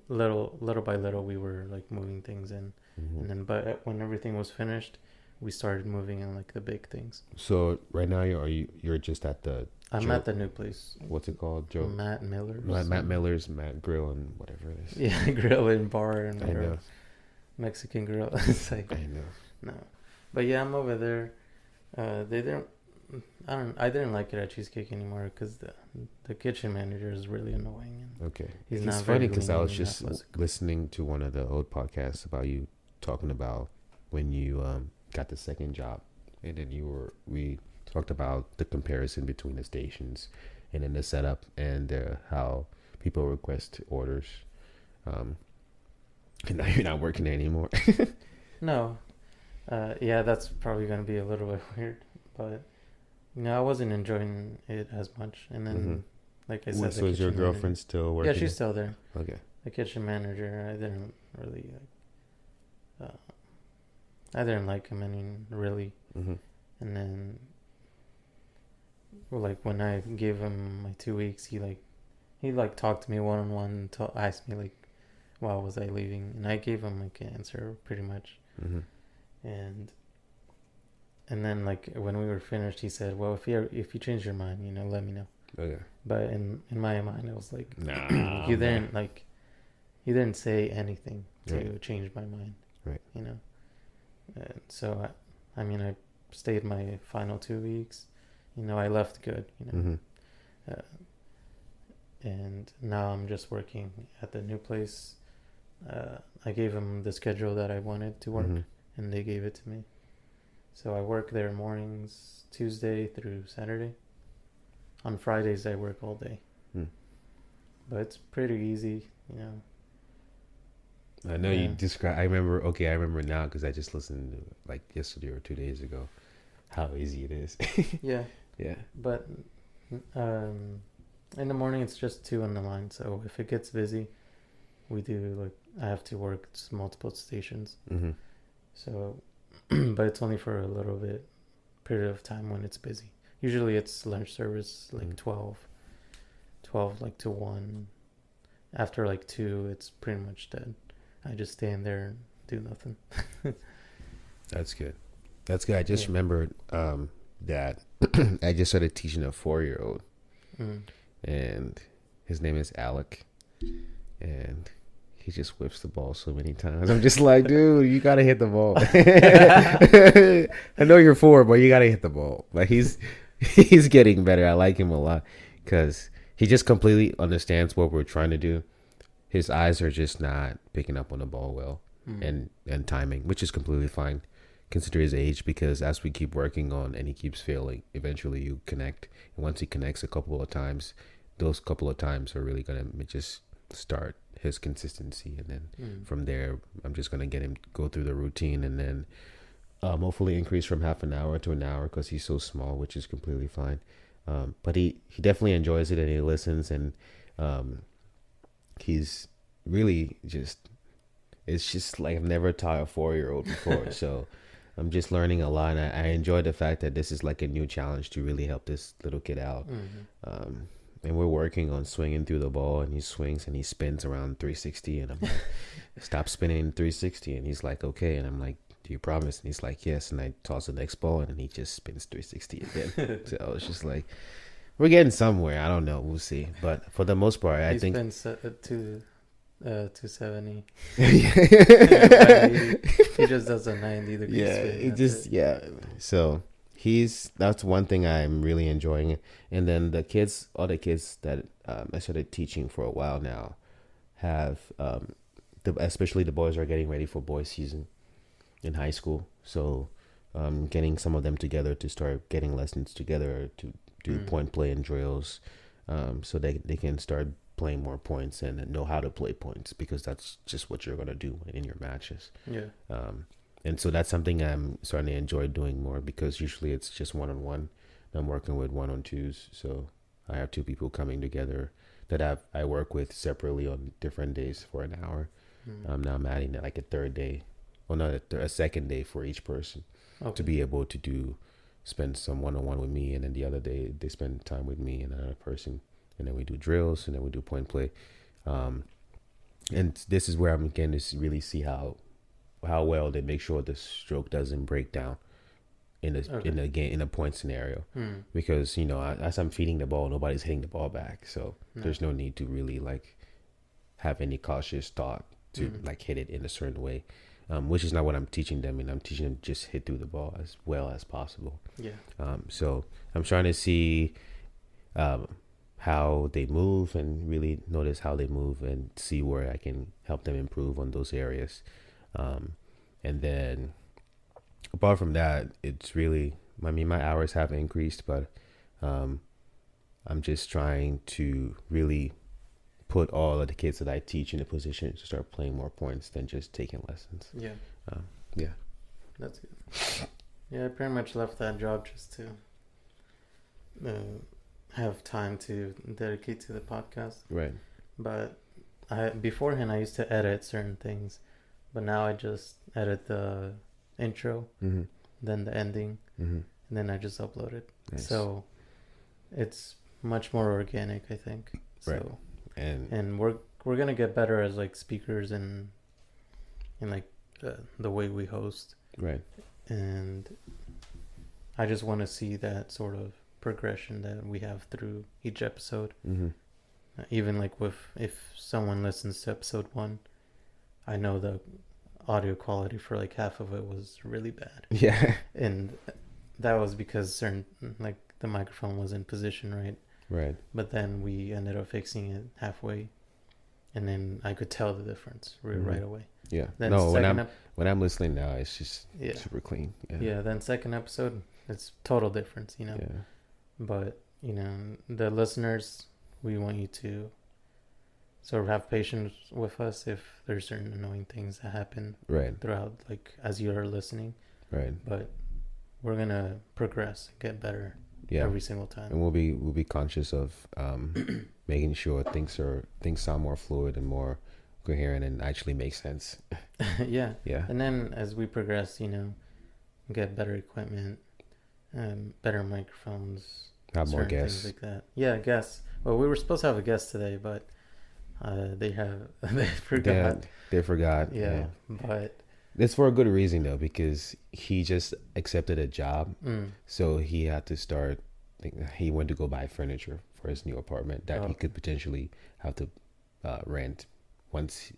little by little we were like moving things in. Mm-hmm. And then, but when everything was finished, we started moving in like the big things. So right now you're just at the I'm Joe- at the new place, what's it called? Joe Matt Miller's. Matt Miller's Matt Grill and whatever it is. Yeah, grill and bar and I whatever. know. Mexican grill. It's like, I know. no, but yeah, I'm over there. They didn't. I didn't like it at Cheesecake anymore because the kitchen manager is really annoying. And Okay. He's It's not very funny because I was lenient, just not physical. listening to one of the old podcasts about you talking about when you got the second job, and then we talked about the comparison between the stations, and then the setup and how people request orders. And now you're not working there anymore. No, yeah, that's probably gonna be a little bit weird, but I wasn't enjoying it as much. And then, Mhm. like I said, So is your kitchen girlfriend still manager, working? yeah, she's still there. Okay. The kitchen manager, I didn't really I didn't like him any really. Mm-hmm. And then, well, like when I gave him my 2 weeks, he talked to me one on one, asked me like, why was I leaving, and I gave him like an answer pretty much. Mm-hmm. And then like when we were finished, he said, well, if you change your mind, let me know. Okay. But in my mind, I was like, Nah. you didn't like, he didn't say anything to Right. change my mind. Right. And so I mean, I stayed my final 2 weeks. I left good. Mm-hmm. And now I'm just working at the new place. I gave them the schedule that I wanted to work, Mhm. and they gave it to me. So I work there mornings, Tuesday through Saturday. On Fridays, I work all day. Hmm. But it's pretty easy. I know you Yeah. describe. I remember now because I just listened to like yesterday or 2 days ago how easy it is. Yeah. Yeah. But in the morning, it's just two on the line. So if it gets busy, I have to work multiple stations. Mm-hmm. So, but it's only for a little bit period of time when it's busy. Usually it's lunch service like Mhm. 12 like to 1. After like 2, it's pretty much dead. I just stand there and do nothing. That's good. That's good. I just Yeah. remembered that I just started teaching a 4-year-old, Mm. and his name is Alec, and he just whips the ball so many times. I'm just like, dude, you gotta hit the ball. I know you're 4, but you gotta hit the ball. Like he's getting better. I like him a lot because he just completely understands what we're trying to do. His eyes are just not picking up on the ball well Mm. and timing, which is completely fine. Consider his age, because as we keep working on and he keeps failing, eventually you connect. And once he connects a couple of times, those couple of times are really gonna just start his consistency, and then Mm. from there I'm just gonna get him go through the routine, and then hopefully increase from half an hour to an hour because he's so small, which is completely fine. But he definitely enjoys it, and he listens, and he's really just, it's just like I've never taught a 4-year-old before. So I'm just learning a lot, and I enjoy the fact that this is like a new challenge to really help this little kid out. Mhm. And we're working on swinging through the ball, and he swings and he spins around 360, and I'm like, stop spinning 360, and he's like, okay, and I'm like, do you promise? And he's like, yes. And I toss the next ball, and then he just spins 360 again. So I was just like, we're getting somewhere. I don't know. We'll see. But for the most part, I He think. spends 270. Yeah. He just does a 90 degree Yeah, spin. it That's just it. yeah. So that's one thing I'm really enjoying. And then all the kids that I started teaching for a while now, have especially the boys are getting ready for boys season in high school. So getting some of them together to start getting lessons together to do point play and drills, so they can start playing more points and know how to play points, because that's just what you're gonna do in your matches. Yeah. And so that's something I'm starting to enjoy doing more, because usually it's just one-on-one. I'm working with one-on-twos, so I have two people coming together that I work with separately on different days for an hour. Now I'm adding like a third day, well, not a second day for each person, to be able to spend some one-on-one with me, and then the other day they spend time with me and another person, and then we do drills, and then we do point play. And this is where I'm getting to really see how well they make sure the stroke doesn't break down in a game, in a point scenario, because as I'm feeding the ball, nobody's hitting the ball back, so there's no need to really like have any cautious thought to like hit it in a certain way, which is not what I'm teaching them. And I'm teaching them just hit through the ball as well as possible. So I'm trying to see how they move, and really notice how they move, and see where I can help them improve on those areas. And then apart from that, it's really, I mean, my hours have increased, but I'm just trying to really put all of the kids that I teach in a position to start playing more points than just taking lessons. Yeah. Yeah. That's good. Yeah, I pretty much left that job just to have time to dedicate to the podcast. Right. But beforehand I used to edit certain things, but now I just edit the intro, then the ending, and then I just upload it. Nice. So it's much more organic, I think. Right. So And we're gonna get better as like speakers and like the way we host. right. And I just want to see that sort of progression that we have through each episode. Even like if someone listens to episode 1, I know the audio quality for like half of it was really bad. Yeah. And that was because certain, like, the microphone was in position right. Right. But then we ended up fixing it halfway, and then I could tell the difference right away. Yeah. Then No, second when I'm listening now, it's just Yeah. super clean. Yeah. Yeah, then second episode, it's total difference, Yeah. But, the listeners, we want you to sort of have patience with us if there's certain annoying things that happen Right. throughout, like, as you're listening. Right. But we're going to progress, get better Yeah. every single time. And we'll be conscious of making sure things sound more fluid and more coherent and actually make sense. Yeah. Yeah. And then as we progress, get better equipment, better microphones, Have more certain guests. things like that. Yeah, guests. Well, we were supposed to have a guest today, but they forgot. They forgot. Yeah, but It's for a good reason though, because he just accepted a job, so he had to start. He went to go buy furniture for his new apartment that he could potentially have to rent once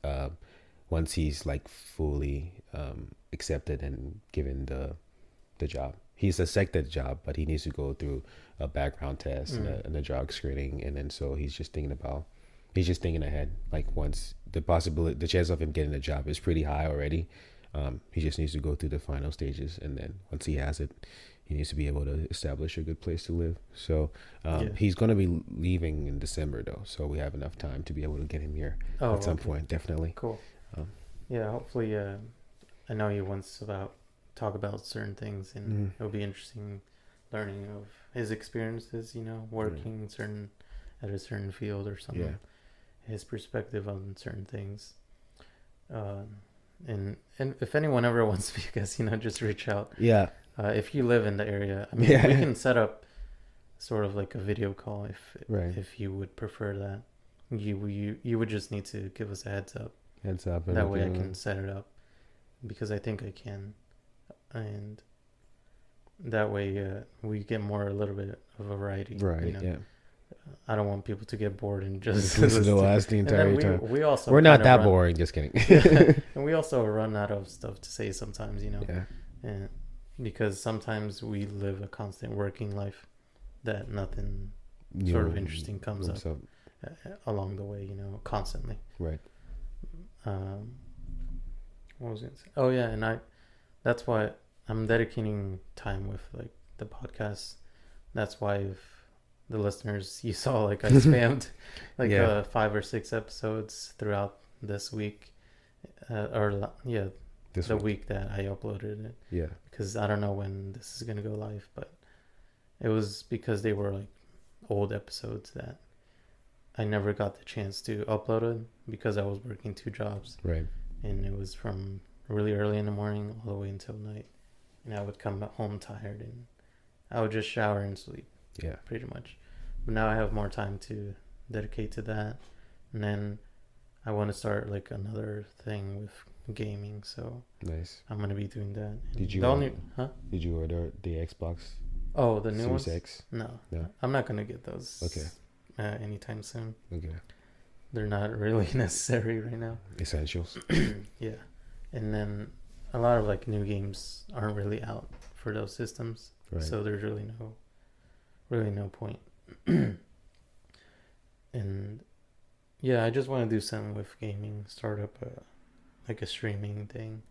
he's like fully accepted and given the job. He's accepted the job, but he needs to go through a background test and a drug screening, and then so he's just thinking ahead. Like once the chance of him getting a job is pretty high already. He just needs to go through the final stages, and then once he has it, he needs to be able to establish a good place to live. So he's going to be leaving in December though, so we have enough time to be able to get him here at some point, definitely. Cool. Yeah, hopefully. I know he wants to talk about certain things, and it'll be interesting learning of his experiences. Working at a certain field or something. Yeah. His perspective on certain things. And if anyone ever wants to be a guest, just reach out. Yeah. If you live in the area, we can set up sort of like a video call if you would prefer that. You would just need to give us a heads up. Heads up. That way I can set it up, because I think I can. and that way we get a little bit of variety. Right. You know? Yeah. I don't want people to get bored and just Listen to us the And then entire time. we also We're not kind of that run- boring. Just kidding. and we also run out of stuff to say sometimes, you know. Yeah. And because sometimes we live a constant working life that nothing sort of interesting comes up along the way, you know, constantly. Right. What was it? Oh yeah, and that's why I'm dedicating time with like the podcast. That's why if the listeners, you saw like I spammed like Yeah. 5 or 6 episodes throughout this week, This the week. week that I uploaded it, Yeah. because I don't know when this is gonna go live, but it was because they were like old episodes that I never got the chance to upload it because I was working 2 jobs, Right. and it was from really early in the morning all the way until night, and I would come home tired and I would just shower and sleep Yeah. pretty much. But now I have more time to dedicate to that, and then I want to start like another thing with gaming, so Nice. I'm gonna be doing that. Did you, The only, huh? Did you order the Xbox Oh, the new Series ones? X? No, No? I'm not gonna get those. Okay. Anytime soon. Okay. They're not really necessary right now. Essentials. Yeah, and then a lot of like new games aren't really out for those systems, Right. so there's really no point. And yeah, I just want to do something with gaming, start up like a streaming thing,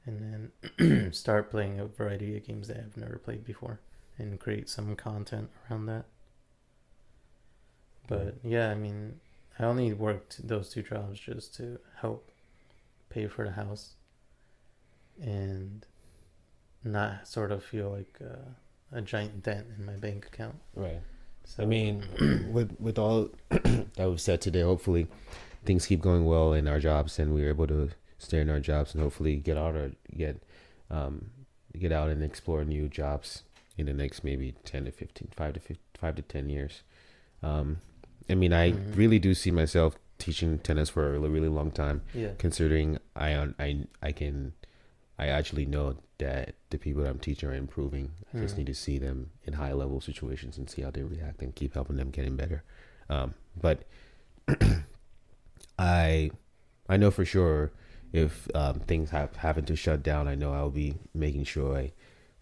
and then start playing a variety of games that I've never played before, and create some content around that. But yeah, I mean, I only worked those 2 jobs just to help pay for the house and not sort of feel like a giant dent in my bank account. Right. So I mean, with all that we've said today, hopefully things keep going well in our jobs and we're able to stay in our jobs and hopefully get out and explore new jobs in the next maybe 10 to 15, 5 to 10 years. I mean, I really do see myself teaching tennis for a really long time, yeah, considering I actually know that the people that I'm teaching are improving. I just need to see them in high level situations and see how they react and keep helping them getting better. But I know for sure if things happen to shut down, I know I'll be making sure I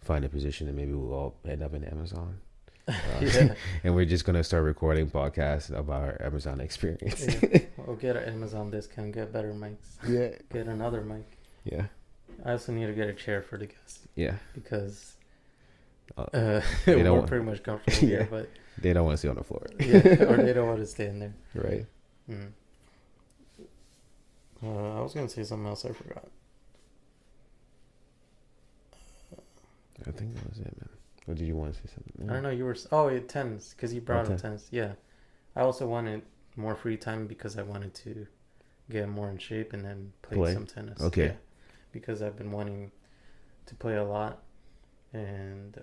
find a position and maybe we'll all end up in Amazon. yeah. And we're just gonna start recording podcasts about our Amazon experience. Yeah. We'll get an Amazon discount, get better mics, Yeah. get another mic. Yeah. I also need to get a chair for the guests Yeah. because They don't we're want- pretty much comfortable Yeah. here, but They don't want to sit on the floor. yeah, or they don't want to stay in there. Right. Mm. I was gonna say something else, I forgot. I think that was it, man. Or did you want to say something? I don't know. You were tennis because you brought up tennis. Yeah, I also wanted more free time because I wanted to get more in shape and then play some tennis. Okay. Yeah. Because I've been wanting to play a lot, and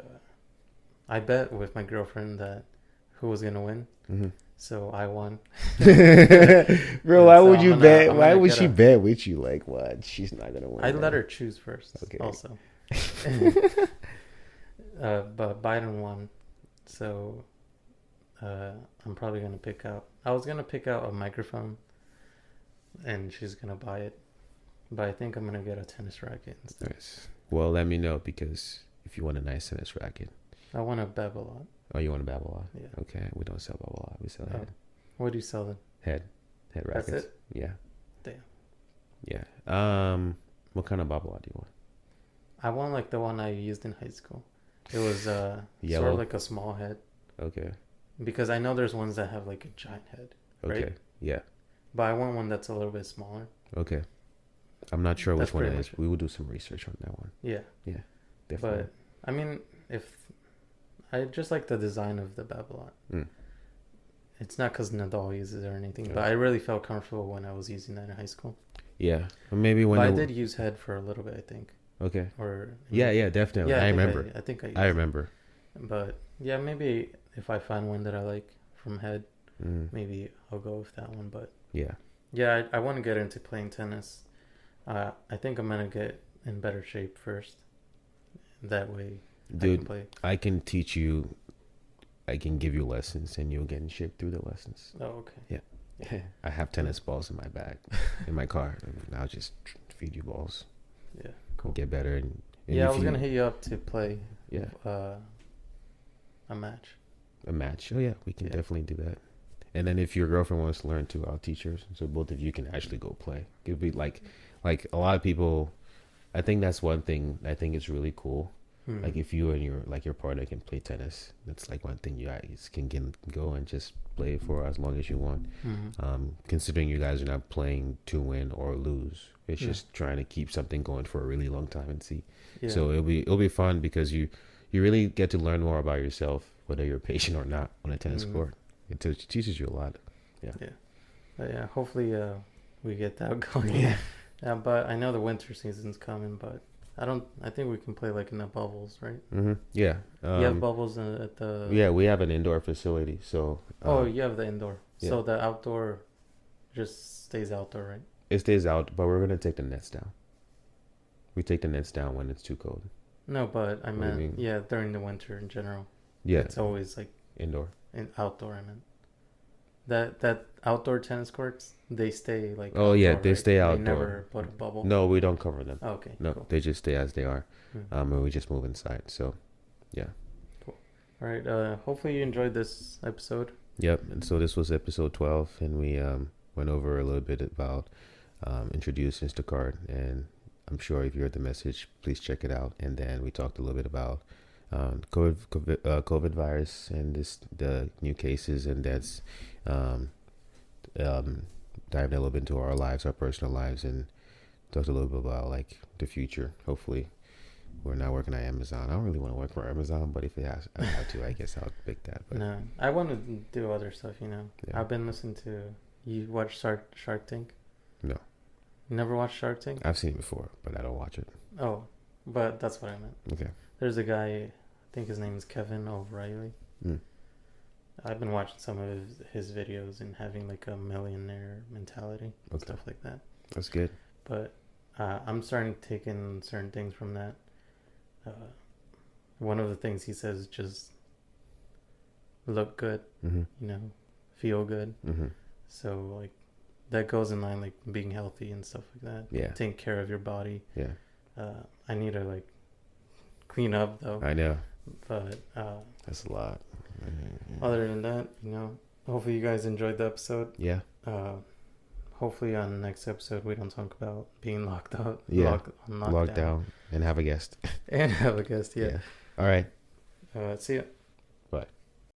I bet with my girlfriend that who was gonna win. Mm-hmm. So I won. Bro, why So would I'm you gonna- bet? I'm Why gonna would get she a- bet with you? Like, what? She's not gonna win. I man. let her choose first. Okay. Also. But Biden won, so I'm probably gonna pick out. I was gonna pick out a microphone, and she's gonna buy it, but I think I'm gonna get a tennis racket instead. Nice. Well, let me know because if you want a nice tennis racket. I want a Babolat. Oh, you want a Babolat? Yeah. Okay, we don't sell Babolat. We sell Oh. head. What do you sell then? Head rackets. That's it? Yeah. Damn. Yeah. What kind of Babolat do you want? I want like the one I used in high school. It was sort Yellow? of like a small head, Okay. because I know there's ones that have like a giant head, Okay. Right? Yeah. but I want one that's a little bit smaller. Okay. I'm not sure That's which one it pretty is. much it. We will do some research on that one. Yeah. Definitely. But I mean, if I just like the design of the Babolat. Mm. It's not because Nadal uses it or anything, but Okay. I really felt comfortable when I was using that in high school. Yeah. Or maybe when But I it- did use head for a little bit, I think. Okay. Or Yeah, definitely. yeah, I think remember. I think I. Used I it. remember. But yeah, maybe if I find one that I like from head, Mm. maybe I'll go with that one. But Yeah. yeah, I want to get into playing tennis. I think I'm gonna get in better shape first, that way I Dude, can play. I can teach you. I can give you lessons, and you'll get in shape through the lessons. Oh, okay. I have tennis balls in my bag, in my car, and I'll just feed you balls. Yeah, cool. Get better. And Yeah, I if was you- gonna hit you up to play Yeah, a match. a match. Oh yeah, we can Yeah. definitely do that. And then if your girlfriend wants to learn too, I'll teach her. So both of you can actually go play. It'd be like a lot of people. I think that's one thing. I think it's really cool. Hmm. Like if you and your partner can play tennis, that's like one thing you guys can go and just play for as long as you want. Considering you guys are not playing to win or lose, it's Yeah. just trying to keep something going for a really long time and see. Yeah. So it'll be fun because you really get to learn more about yourself, whether you're patient or not on a tennis Mhm. court. It teaches you a lot. But yeah, hopefully we get that going. Yeah. But I know the winter season's coming, but I think we can play like in the bubbles, right? Yeah. You have bubbles at the. Yeah, we have an indoor facility, so. Oh, you have the indoor. yeah. So the outdoor just stays outdoor, right? It stays out, but we're gonna take the nets down. We take the nets down when it's too cold. No, but I do you meant mean? yeah during the winter in general. Yeah, It's always like indoor. outdoor. I meant that outdoor tennis courts they stay like. Oh, yeah, outdoor, they right? stay They outdoor. never put a bubble. No, we don't cover them. Oh, okay. No, Cool. they just stay as they are. Hmm. And we just move inside. So, All right. Hopefully you enjoyed this episode. yep. And so this was episode 12, and we went over a little bit about introducing Instacart, and I'm sure if you heard the message, please check it out. And then we talked a little bit about COVID virus and the new cases, and that's dived a little bit into our lives, our personal lives, and talked a little bit about like the future. Hopefully, we're not working at Amazon. I don't really want to work for Amazon, but if I have to, I guess I'll pick that. But No, I want to do other stuff. Yeah. I've been listening to. You watch Shark Tank? No. You never watched Shark Tank? I've seen it before, but I don't watch it. Oh, but that's what I meant. Okay. There's a guy. I think his name is Kevin O'Reilly. Mm. I've been watching some of his videos and having like a millionaire mentality and Okay. stuff like that. That's good. But I'm starting to take in certain things from that. One of the things he says is just look good, Mm-hmm. feel good. Mm-hmm. So like that goes in line like being healthy and stuff like that. Yeah. Taking care of your body. Yeah. I need to like clean up though. I know. But That's a lot. other than that, hopefully you guys enjoyed the episode. Yeah. Hopefully on the next episode we don't talk about being locked out. Yeah. Locked Lockdown and have a guest. And have a guest. Yeah. All right. See ya.